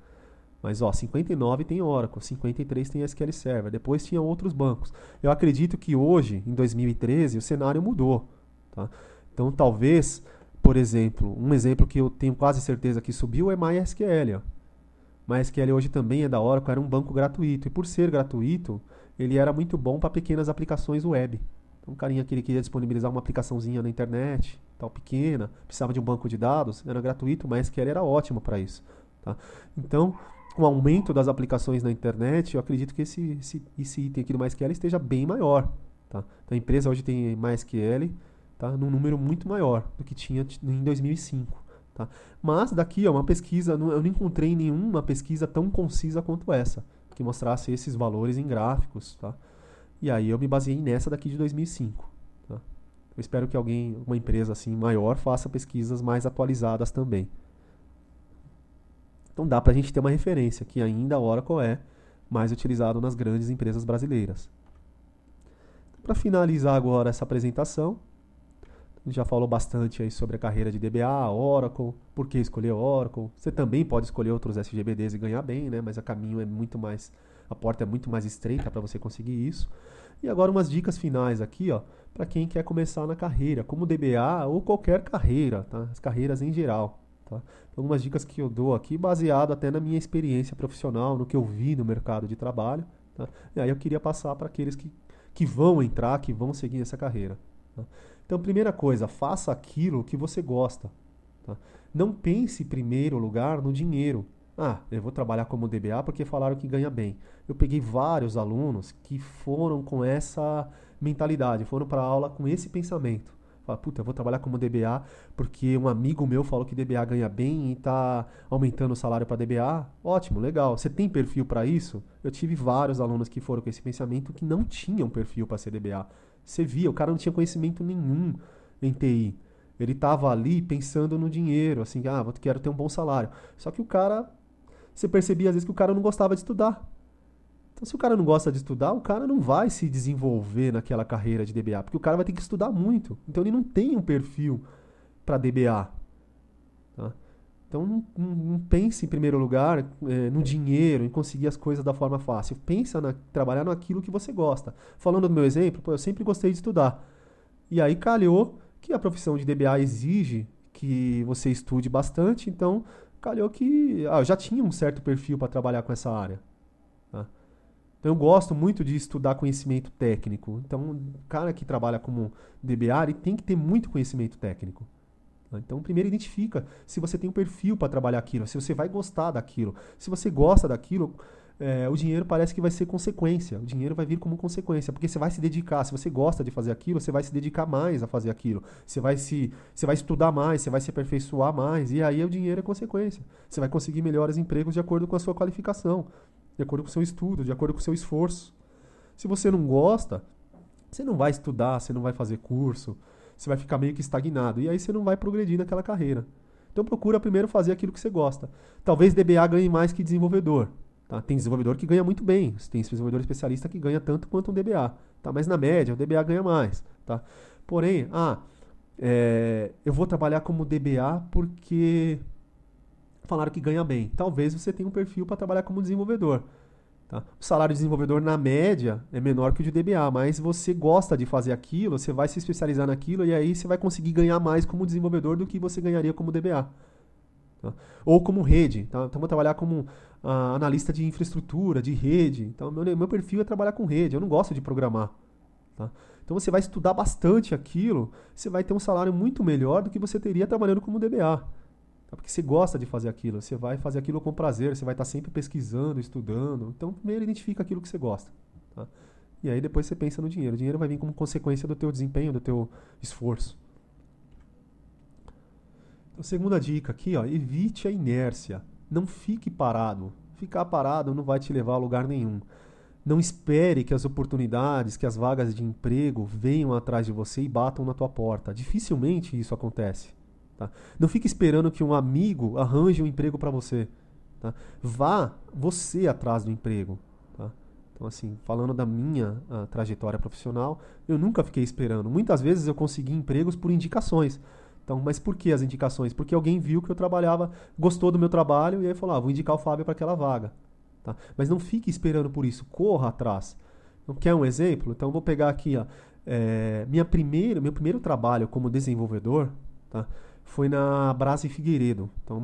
Mas 59 tem Oracle, 53 tem SQL Server. Depois tinha outros bancos. Eu acredito que hoje, em 2013, o cenário mudou. Tá? Então talvez, por exemplo, um exemplo que eu tenho quase certeza que subiu é MySQL. MySQL hoje também é da Oracle, era um banco gratuito. E por ser gratuito, ele era muito bom para pequenas aplicações web. Então, um carinha que ele queria disponibilizar uma aplicaçãozinha na internet, tal, pequena, precisava de um banco de dados, era gratuito, mas MySQL era ótimo para isso. Tá? Então, com o aumento das aplicações na internet, eu acredito que esse item aqui do MySQL esteja bem maior. Tá? Então, a empresa hoje tem MySQL, tá, num número muito maior do que tinha em 2005. Tá? Mas daqui, uma pesquisa, eu não encontrei nenhuma pesquisa tão concisa quanto essa, que mostrasse esses valores em gráficos. Tá? E aí eu me baseei nessa daqui de 2005. Tá? Eu espero que uma empresa assim maior, faça pesquisas mais atualizadas também. Então dá para a gente ter uma referência, que ainda a Oracle é mais utilizado nas grandes empresas brasileiras. Para finalizar agora essa apresentação, a gente já falou bastante aí sobre a carreira de DBA, Oracle, por que escolher Oracle. Você também pode escolher outros SGBDs e ganhar bem, né? Mas a porta é muito mais estreita para você conseguir isso. E agora umas dicas finais aqui, ó, para quem quer começar na carreira, como DBA ou qualquer carreira, tá? As carreiras em geral. Tá? Algumas dicas que eu dou aqui, baseado até na minha experiência profissional, no que eu vi no mercado de trabalho. Tá? E aí eu queria passar para aqueles que vão entrar, que vão seguir essa carreira. Tá? Então, primeira coisa, faça aquilo que você gosta. Tá? Não pense em primeiro lugar no dinheiro. Eu vou trabalhar como DBA porque falaram que ganha bem. Eu peguei vários alunos que foram com essa mentalidade, foram para a aula com esse pensamento. Fala, puta, eu vou trabalhar como DBA porque um amigo meu falou que DBA ganha bem e tá aumentando o salário para DBA. Ótimo, legal. Você tem perfil para isso? Eu tive vários alunos que foram com esse pensamento que não tinham perfil para ser DBA. Você via, o cara não tinha conhecimento nenhum em TI. Ele tava ali pensando no dinheiro, assim, quero ter um bom salário. Só que o cara, você percebia às vezes que o cara não gostava de estudar. Então, se o cara não gosta de estudar, o cara não vai se desenvolver naquela carreira de DBA, porque o cara vai ter que estudar muito. Então, ele não tem um perfil para DBA. Tá? Então, não pense em primeiro lugar no dinheiro, em conseguir as coisas da forma fácil. Pensa trabalhar naquilo que você gosta. Falando do meu exemplo, eu sempre gostei de estudar. E aí calhou que a profissão de DBA exige que você estude bastante, então calhou que eu já tinha um certo perfil para trabalhar com essa área. Tá? Então eu gosto muito de estudar conhecimento técnico. Então o cara que trabalha como DBA ele tem que ter muito conhecimento técnico. Tá? Então primeiro identifica se você tem um perfil para trabalhar aquilo, se você vai gostar daquilo. Se você gosta daquilo, o dinheiro parece que vai ser consequência. O dinheiro vai vir como consequência, porque você vai se dedicar. Se você gosta de fazer aquilo, você vai se dedicar mais a fazer aquilo. Você vai estudar mais, você vai se aperfeiçoar mais, e aí o dinheiro é consequência. Você vai conseguir melhores empregos de acordo com a sua qualificação, de acordo com o seu estudo, de acordo com o seu esforço. Se você não gosta, você não vai estudar, você não vai fazer curso, você vai ficar meio que estagnado, e aí você não vai progredir naquela carreira. Então procura primeiro fazer aquilo que você gosta. Talvez DBA ganhe mais que desenvolvedor. Tá? Tem desenvolvedor que ganha muito bem, tem desenvolvedor especialista que ganha tanto quanto um DBA. Tá? Mas na média, o DBA ganha mais. Tá? Porém, eu vou trabalhar como DBA porque falaram que ganha bem. Talvez você tenha um perfil para trabalhar como desenvolvedor. Tá? O salário de desenvolvedor, na média, é menor que o de DBA, mas você gosta de fazer aquilo, você vai se especializar naquilo e aí você vai conseguir ganhar mais como desenvolvedor do que você ganharia como DBA. Tá? Ou como rede. Tá? Então, vou trabalhar como analista de infraestrutura, de rede. Então, meu perfil é trabalhar com rede. Eu não gosto de programar. Tá? Então, você vai estudar bastante aquilo, você vai ter um salário muito melhor do que você teria trabalhando como DBA. Tá? Porque você gosta de fazer aquilo, você vai fazer aquilo com prazer, você vai estar sempre pesquisando, estudando. Então, primeiro identifica aquilo que você gosta. Tá? E aí depois você pensa no dinheiro. O dinheiro vai vir como consequência do teu desempenho, do teu esforço. Então, segunda dica aqui, evite a inércia. Não fique parado. Ficar parado não vai te levar a lugar nenhum. Não espere que as oportunidades, que as vagas de emprego venham atrás de você e batam na tua porta. Dificilmente isso acontece. Tá? Não fique esperando que um amigo arranje um emprego para você. Tá? Vá você atrás do emprego. Tá? Então, assim, falando da minha trajetória profissional, eu nunca fiquei esperando. Muitas vezes eu consegui empregos por indicações. Então, mas por que as indicações? Porque alguém viu que eu trabalhava, gostou do meu trabalho e aí falou, vou indicar o Fábio para aquela vaga. Tá? Mas não fique esperando por isso, corra atrás. Então, quer um exemplo? Então, eu vou pegar aqui, meu primeiro trabalho como desenvolvedor, tá? Foi na Brase Figueiredo. Então,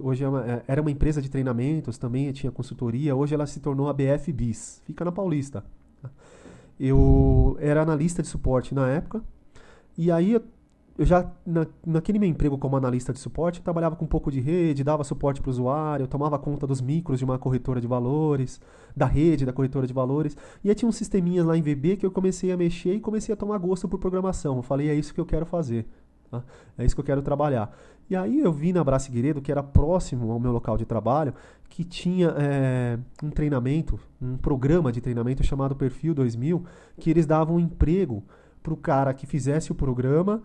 hoje era uma empresa de treinamentos, também tinha consultoria, hoje ela se tornou a BF Bis, fica na Paulista. Tá? Eu era analista de suporte na época, e aí eu já, naquele meu emprego como analista de suporte, eu trabalhava com um pouco de rede, dava suporte para o usuário, eu tomava conta dos micros de uma corretora de valores, da rede da corretora de valores, e aí tinha uns sisteminhas lá em VB que eu comecei a mexer e comecei a tomar gosto por programação. Eu falei, é isso que eu quero fazer, tá? É isso que eu quero trabalhar. E aí eu vi na Brás Figueiredo, que era próximo ao meu local de trabalho, que tinha um treinamento, um programa de treinamento chamado Perfil 2000, que eles davam emprego para o cara que fizesse o programa,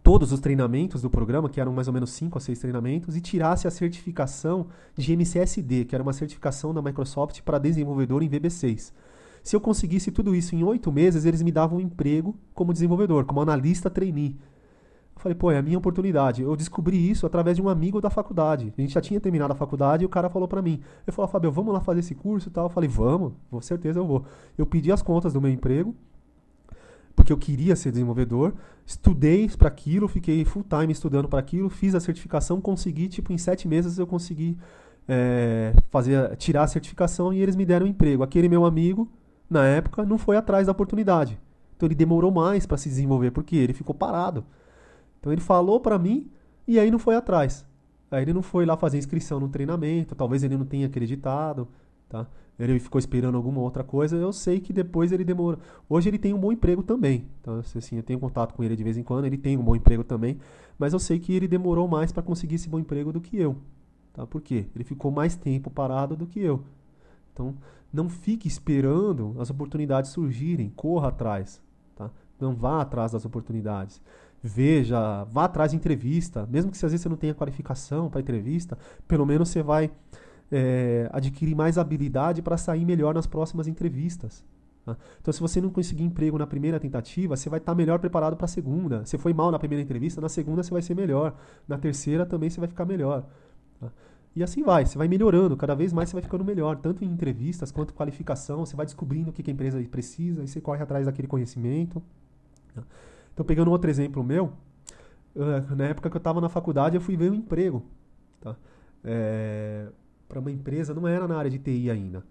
todos os treinamentos do programa, que eram mais ou menos 5 a 6 treinamentos, e tirasse a certificação de MCSD, que era uma certificação da Microsoft para desenvolvedor em VB6. Se eu conseguisse tudo isso em 8 meses, eles me davam um emprego como desenvolvedor, como analista trainee. Eu falei, é a minha oportunidade. Eu descobri isso através de um amigo da faculdade. A gente já tinha terminado a faculdade e o cara falou para mim. Ele falou, Fábio, vamos lá fazer esse curso e tal. Eu falei, vamos, com certeza eu vou. Eu pedi as contas do meu emprego, porque eu queria ser desenvolvedor, estudei para aquilo, fiquei full time estudando para aquilo, fiz a certificação, consegui, em 7 meses eu consegui tirar a certificação e eles me deram um emprego. Aquele meu amigo, na época, não foi atrás da oportunidade. Então ele demorou mais para se desenvolver, porque ele ficou parado. Então ele falou para mim e aí não foi atrás. Aí ele não foi lá fazer inscrição no treinamento, talvez ele não tenha acreditado. tá? Ele ficou esperando alguma outra coisa, eu sei que depois ele demorou. Hoje ele tem um bom emprego também, então assim, eu tenho contato com ele de vez em quando, ele tem um bom emprego também, mas eu sei que ele demorou mais para conseguir esse bom emprego do que eu, tá? Por quê? Ele ficou mais tempo parado do que eu. Então, não fique esperando as oportunidades surgirem, corra atrás, tá? Não vá atrás das oportunidades. Veja, vá atrás de entrevista, mesmo que às vezes você não tenha qualificação para entrevista, pelo menos você vai adquirir mais habilidade para sair melhor nas próximas entrevistas. Tá? Então, se você não conseguir emprego na primeira tentativa, você vai estar melhor preparado para a segunda. Você foi mal na primeira entrevista, na segunda você vai ser melhor. Na terceira também você vai ficar melhor. Tá? E assim vai, você vai melhorando, cada vez mais você vai ficando melhor, tanto em entrevistas quanto qualificação, você vai descobrindo o que a empresa precisa e você corre atrás daquele conhecimento. Tá? Então, pegando um outro exemplo meu, na época que eu estava na faculdade, eu fui ver um emprego. Tá? Para uma empresa, não era na área de TI ainda,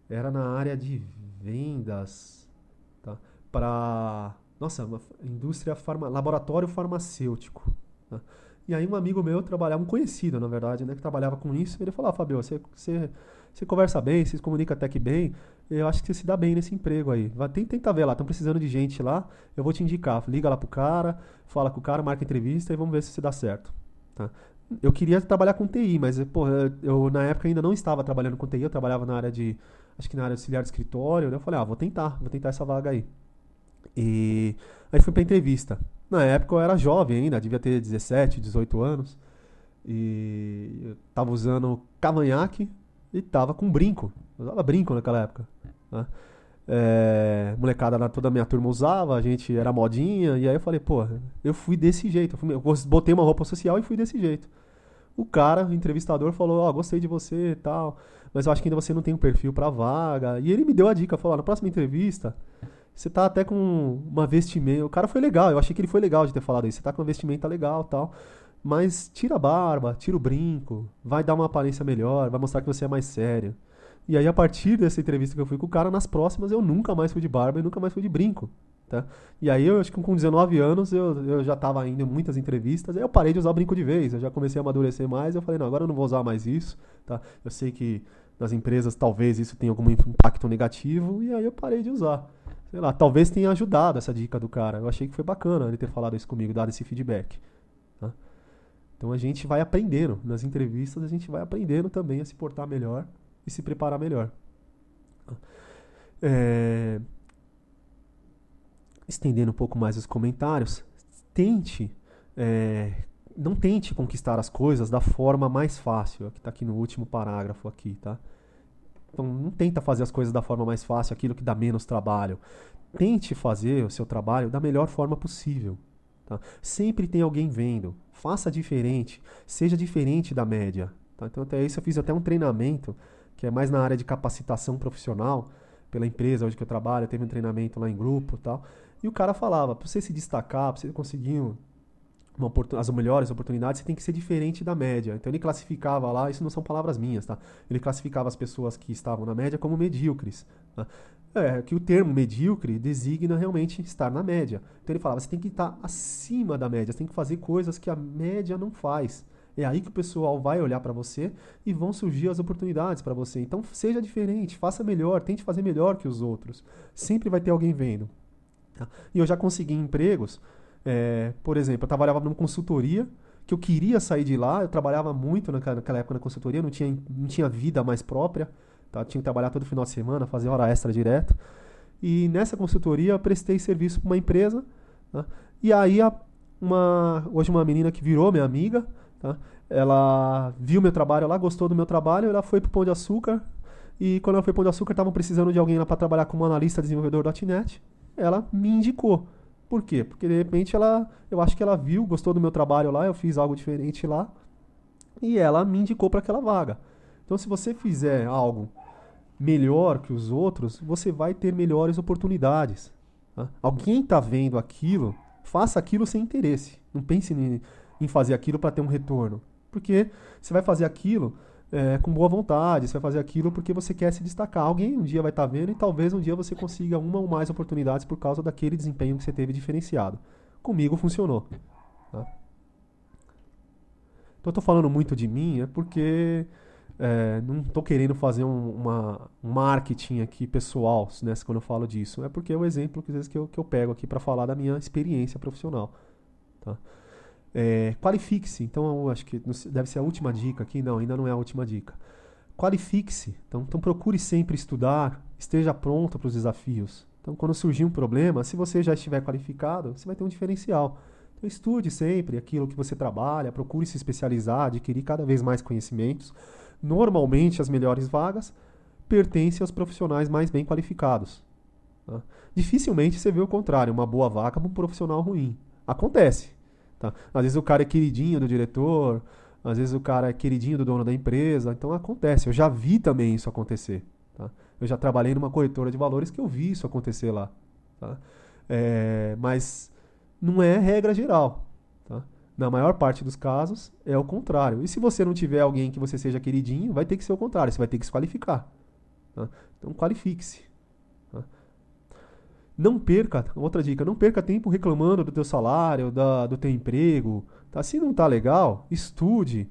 era na área de vendas, tá? Para, nossa, uma indústria, laboratório farmacêutico. Tá? E aí um amigo meu trabalhava, um conhecido na verdade, né, que trabalhava com isso, ele falou, Fabio, você conversa bem, você se comunica até que bem, eu acho que você se dá bem nesse emprego aí. Tenta ver lá, estão precisando de gente lá, eu vou te indicar. Liga lá pro cara, fala com o cara, marca entrevista e vamos ver se dá certo. Tá? Eu queria trabalhar com TI, mas eu na época ainda não estava trabalhando com TI, eu trabalhava na área de, acho que na área auxiliar de escritório, né? Eu falei, vou tentar essa vaga aí. E aí fui pra entrevista. Na época eu era jovem ainda, devia ter 17, 18 anos. E eu tava usando cavanhaque e tava com brinco. Eu usava brinco naquela época. Né? Molecada toda a minha turma usava, a gente era modinha. E aí eu falei, pô, eu fui desse jeito. Eu botei uma roupa social e fui desse jeito. O cara, o entrevistador, falou, gostei de você e tal, mas eu acho que ainda você não tem um perfil pra vaga. E ele me deu a dica, falou, na próxima entrevista, você tá até com uma vestimenta. O cara foi legal, eu achei que ele foi legal de ter falado isso. Você tá com uma vestimenta legal e tal. Mas tira a barba, tira o brinco, vai dar uma aparência melhor, vai mostrar que você é mais sério. E aí, a partir dessa entrevista que eu fui com o cara, nas próximas eu nunca mais fui de barba e nunca mais fui de brinco. Tá? E aí, eu acho que com 19 anos, eu já estava indo em muitas entrevistas, aí eu parei de usar o brinco de vez, eu já comecei a amadurecer mais, eu falei, não, agora eu não vou usar mais isso. Tá? Eu sei que nas empresas talvez isso tenha algum impacto negativo, e aí eu parei de usar. Sei lá, talvez tenha ajudado essa dica do cara. Eu achei que foi bacana ele ter falado isso comigo, dado esse feedback. Tá? Então a gente vai aprendendo. Nas entrevistas a gente vai aprendendo também a se portar melhor e se preparar melhor. Estendendo um pouco mais os comentários, tente, não tente conquistar as coisas da forma mais fácil, que está aqui no último parágrafo aqui, tá? Então não tenta fazer as coisas da forma mais fácil, aquilo que dá menos trabalho. Tente fazer o seu trabalho da melhor forma possível. Tá? Sempre tem alguém vendo. Faça diferente. Seja diferente da média. Tá? Então até isso eu fiz até um treinamento, que é mais na área de capacitação profissional, pela empresa onde que eu trabalho, teve um treinamento lá em grupo e tal. E o cara falava, para você se destacar, para você conseguir as melhores oportunidades, você tem que ser diferente da média. Então ele classificava lá, isso não são palavras minhas, tá? Ele classificava as pessoas que estavam na média como medíocres. Tá? Que o termo medíocre designa realmente estar na média. Então ele falava, você tem que estar acima da média, você tem que fazer coisas que a média não faz. É aí que o pessoal vai olhar para você e vão surgir as oportunidades para você. Então seja diferente, faça melhor, tente fazer melhor que os outros. Sempre vai ter alguém vendo. Tá? E eu já consegui empregos, por exemplo, eu trabalhava numa consultoria, que eu queria sair de lá, eu trabalhava muito naquela época na consultoria, não tinha vida mais própria, tá? Tinha que trabalhar todo final de semana, fazer hora extra direto. E nessa consultoria eu prestei serviço para uma empresa, tá? E aí hoje uma menina que virou minha amiga, tá? Ela viu meu trabalho lá, gostou do meu trabalho, ela foi pro Pão de Açúcar, e quando ela foi pro Pão de Açúcar, estavam precisando de alguém lá para trabalhar como analista desenvolvedor .NET, ela me indicou. Por quê? Porque de repente eu acho que ela viu, gostou do meu trabalho lá, eu fiz algo diferente lá, e ela me indicou para aquela vaga. Então se você fizer algo melhor que os outros, você vai ter melhores oportunidades. Tá? Alguém está vendo aquilo, faça aquilo sem interesse. Não pense em fazer aquilo para ter um retorno. Porque você vai fazer aquilo com boa vontade, você vai fazer aquilo porque você quer se destacar. Alguém um dia vai estar vendo e talvez um dia você consiga uma ou mais oportunidades por causa daquele desempenho que você teve diferenciado. Comigo funcionou. Tá? Então eu estou falando muito de mim porque Não estou querendo fazer um marketing aqui pessoal, né, quando eu falo disso. É porque é o exemplo que, às vezes, que eu pego aqui para falar da minha experiência profissional. Tá? Qualifique-se. Então, eu acho que deve ser a última dica aqui. Não, ainda não é a última dica. Qualifique-se. Então procure sempre estudar, esteja pronto para os desafios. Então, quando surgir um problema, se você já estiver qualificado, você vai ter um diferencial. Então, estude sempre aquilo que você trabalha, procure se especializar, adquirir cada vez mais conhecimentos. Normalmente, as melhores vagas pertencem aos profissionais mais bem qualificados. Tá? Dificilmente você vê o contrário, uma boa vaga para um profissional ruim. Acontece. Tá? Às vezes o cara é queridinho do diretor, às vezes o cara é queridinho do dono da empresa, então acontece. Eu já vi também isso acontecer. Tá? Eu já trabalhei numa corretora de valores que eu vi isso acontecer lá. Tá? Mas não é regra geral. Tá? Na maior parte dos casos é o contrário. E se você não tiver alguém que você seja queridinho, vai ter que ser o contrário, você vai ter que se qualificar. Tá? Então qualifique-se. Tá? Não perca, outra dica, não perca tempo reclamando do teu salário, do teu emprego. Tá? Se não tá legal, estude,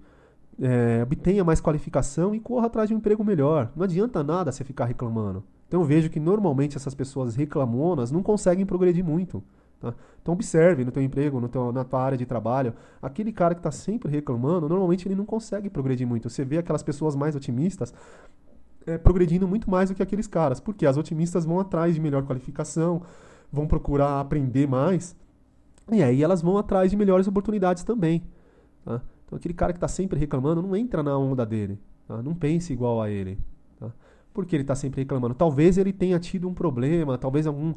obtenha mais qualificação e corra atrás de um emprego melhor. Não adianta nada você ficar reclamando. Então eu vejo que normalmente essas pessoas reclamonas não conseguem progredir muito. Tá? Então observe no teu emprego, na tua área de trabalho, aquele cara que está sempre reclamando, normalmente ele não consegue progredir muito. Você vê aquelas pessoas mais otimistas progredindo muito mais do que aqueles caras, porque as otimistas vão atrás de melhor qualificação, vão procurar aprender mais, e aí elas vão atrás de melhores oportunidades também. Tá? Então aquele cara que está sempre reclamando, não entra na onda dele. Tá? Não pense igual a ele. Tá? Porque ele está sempre reclamando. Talvez ele tenha tido um problema, talvez um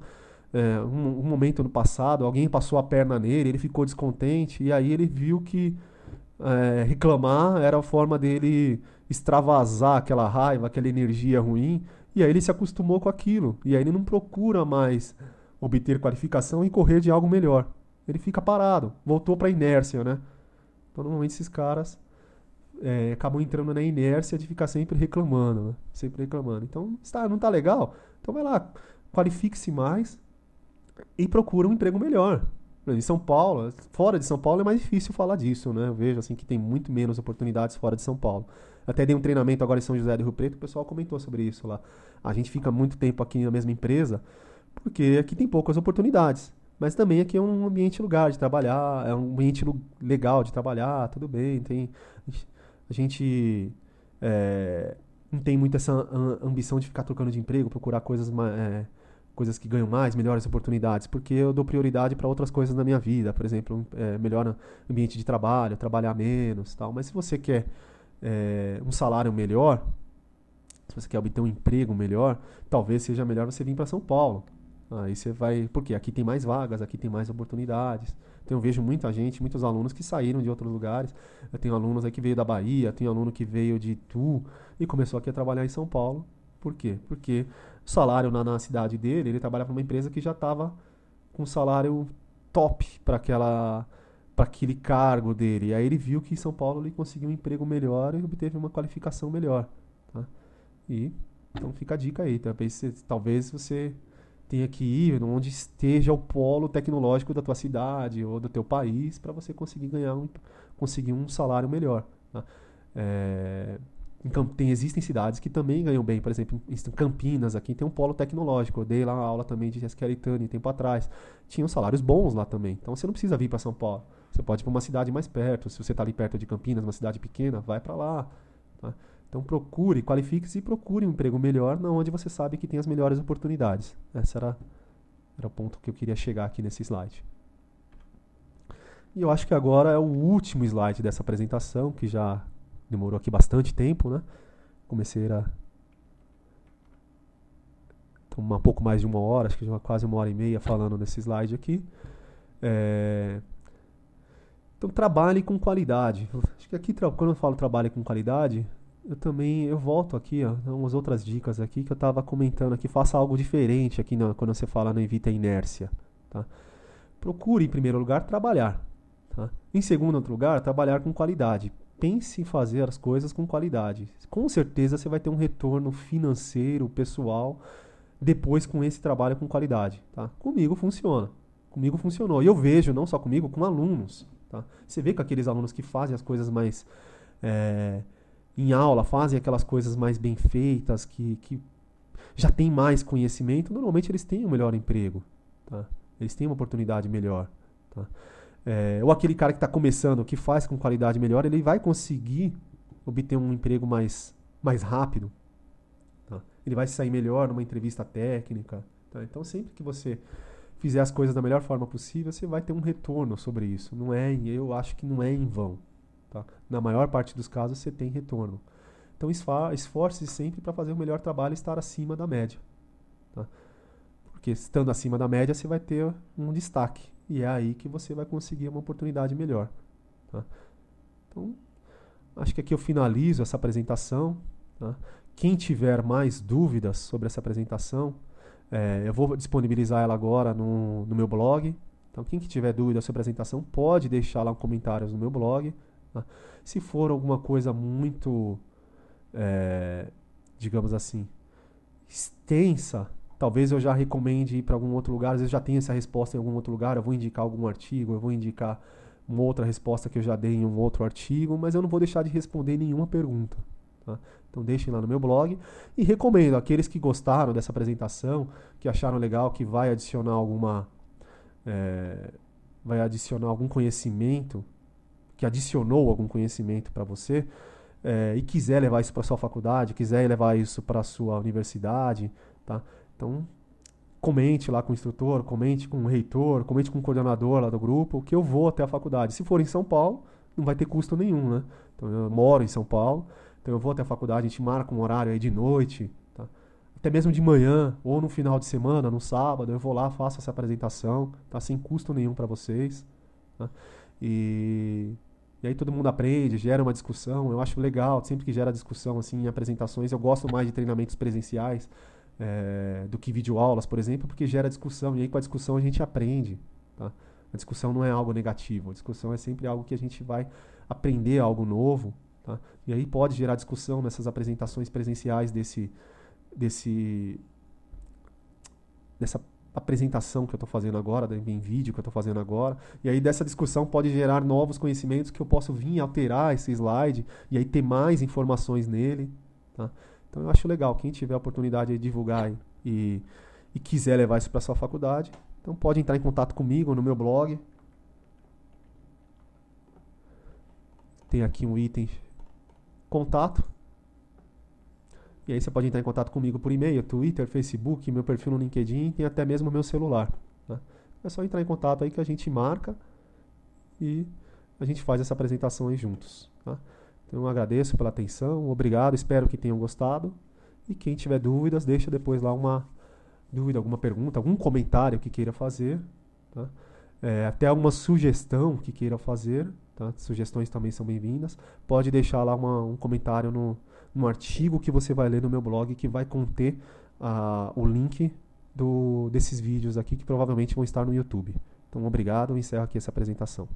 momento no passado, alguém passou a perna nele, ele ficou descontente, e aí ele viu que reclamar era a forma dele extravasar aquela raiva, aquela energia ruim, e aí ele se acostumou com aquilo, e aí ele não procura mais obter qualificação e correr de algo melhor. Ele fica parado, voltou para a inércia, né? Então, normalmente esses caras acabam entrando na inércia de ficar sempre reclamando, né? Sempre reclamando. Então, não tá legal? Então vai lá, qualifique-se mais e procura um emprego melhor. Em São Paulo, fora de São Paulo é mais difícil falar disso, né? Eu vejo assim que tem muito menos oportunidades fora de São Paulo. Até dei um treinamento agora em São José do Rio Preto, o pessoal comentou sobre isso lá. A gente fica muito tempo aqui na mesma empresa porque aqui tem poucas oportunidades. Mas também aqui é um ambiente lugar de trabalhar, é um ambiente legal de trabalhar, tudo bem. A gente não tem muito essa ambição de ficar trocando de emprego, procurar coisas que ganham mais, melhores oportunidades, porque eu dou prioridade para outras coisas na minha vida, por exemplo, melhor ambiente de trabalho, trabalhar menos, tal. Mas se você quer um salário melhor, se você quer obter um emprego melhor, talvez seja melhor você vir para São Paulo. Aí você vai, porque aqui tem mais vagas, aqui tem mais oportunidades. Então eu vejo muita gente, muitos alunos que saíram de outros lugares. Eu tenho alunos aí que veio da Bahia, tenho aluno que veio de Itu e começou aqui a trabalhar em São Paulo. Por quê? Porque o salário na cidade dele, ele trabalhava numa empresa que já estava com um salário top para aquele cargo dele. E aí ele viu que em São Paulo ele conseguiu um emprego melhor e obteve uma qualificação melhor. Tá? E então fica a dica aí. Talvez você tenha que ir onde esteja o polo tecnológico da tua cidade ou do teu país para você conseguir conseguir um salário melhor. Tá? É, existem cidades que também ganham bem, por exemplo, em Campinas, aqui tem um polo tecnológico. Eu dei lá uma aula também de SQL tempo atrás. Tinham salários bons lá também. Então você não precisa vir para São Paulo. Você pode ir para uma cidade mais perto. Se você está ali perto de Campinas, uma cidade pequena, vai para lá. Tá? Então procure, qualifique-se e procure um emprego melhor na onde você sabe que tem as melhores oportunidades. Esse era o ponto que eu queria chegar aqui nesse slide. E eu acho que agora é o último slide dessa apresentação, que já demorou aqui bastante tempo, né? Comecei a tomar um pouco mais de uma hora, acho que já quase uma hora e meia falando nesse slide aqui. Então trabalhe com qualidade. Acho que aqui, quando eu falo trabalhe com qualidade, eu volto aqui, ó, umas outras dicas aqui que eu estava comentando aqui. Faça algo diferente aqui quando você fala não evita a inércia. Tá? Procure, em primeiro lugar, trabalhar. Tá? Em segundo lugar, trabalhar com qualidade. Pense em fazer as coisas com qualidade. Com certeza você vai ter um retorno financeiro, pessoal, depois com esse trabalho com qualidade. Tá? Comigo funciona. Comigo funcionou. E eu vejo, não só comigo, com alunos. Tá? Você vê que aqueles alunos que fazem as coisas mais em aula fazem aquelas coisas mais bem feitas, que já têm mais conhecimento, normalmente eles têm um melhor emprego. Tá? Eles têm uma oportunidade melhor. Tá? Ou aquele cara que está começando, que faz com qualidade melhor, ele vai conseguir obter um emprego mais rápido. Tá? Ele vai sair melhor numa entrevista técnica. Tá? Então, sempre que você fizer as coisas da melhor forma possível, você vai ter um retorno sobre isso. Eu acho que não é em vão. Tá? Na maior parte dos casos, você tem retorno. Então, esforce-se sempre para fazer o melhor trabalho e estar acima da média. Tá? Porque estando acima da média, você vai ter um destaque. E é aí que você vai conseguir uma oportunidade melhor. Tá? Então, acho que aqui eu finalizo essa apresentação. Tá? Quem tiver mais dúvidas sobre essa apresentação, eu vou disponibilizar ela agora no meu blog. Então, quem que tiver dúvida sobre a apresentação, pode deixar lá um comentário no meu blog. Tá? Se for alguma coisa muito, digamos assim, extensa, talvez eu já recomende ir para algum outro lugar. Às vezes eu já tenho essa resposta em algum outro lugar. Eu vou indicar algum artigo, eu vou indicar uma outra resposta que eu já dei em um outro artigo, mas eu não vou deixar de responder nenhuma pergunta. Tá? Então deixem lá no meu blog e recomendo aqueles que gostaram dessa apresentação, que acharam legal, que vai adicionar vai adicionar algum conhecimento, que adicionou algum conhecimento para você, e quiser levar isso para sua faculdade, quiser levar isso para sua universidade, tá? Então comente lá com o instrutor, comente com o reitor, comente com o coordenador lá do grupo, que eu vou até a faculdade. Se for em São Paulo, não vai ter custo nenhum, né? Então eu moro em São Paulo, então eu vou até a faculdade, a gente marca um horário aí de noite, tá? Até mesmo de manhã, ou no final de semana, no sábado, eu vou lá, faço essa apresentação, tá? Sem custo nenhum para vocês, tá? E, e aí todo mundo aprende, gera uma discussão, eu acho legal, sempre que gera discussão assim, em apresentações, eu gosto mais de treinamentos presenciais, do que videoaulas, por exemplo, porque gera discussão, e aí com a discussão a gente aprende. Tá? A discussão não é algo negativo, a discussão é sempre algo que a gente vai aprender algo novo. Tá? E aí pode gerar discussão nessas apresentações presenciais dessa apresentação que eu estou fazendo agora, em vídeo que eu estou fazendo agora, e aí dessa discussão pode gerar novos conhecimentos que eu posso vir alterar esse slide e aí ter mais informações nele. Tá? Então eu acho legal, quem tiver a oportunidade de divulgar e quiser levar isso para sua faculdade, então pode entrar em contato comigo no meu blog. Tem aqui um item contato. E aí você pode entrar em contato comigo por e-mail, Twitter, Facebook, meu perfil no LinkedIn, tem até mesmo meu celular. Tá? É só entrar em contato aí que a gente marca e a gente faz essa apresentação aí juntos. Tá? Então eu agradeço pela atenção, obrigado, espero que tenham gostado. E quem tiver dúvidas, deixa depois lá uma dúvida, alguma pergunta, algum comentário que queira fazer. Tá? Até alguma sugestão que queira fazer. Tá? Sugestões também são bem-vindas. Pode deixar lá um comentário no artigo que você vai ler no meu blog, que vai conter o link desses vídeos aqui, que provavelmente vão estar no YouTube. Então, obrigado, eu encerro aqui essa apresentação.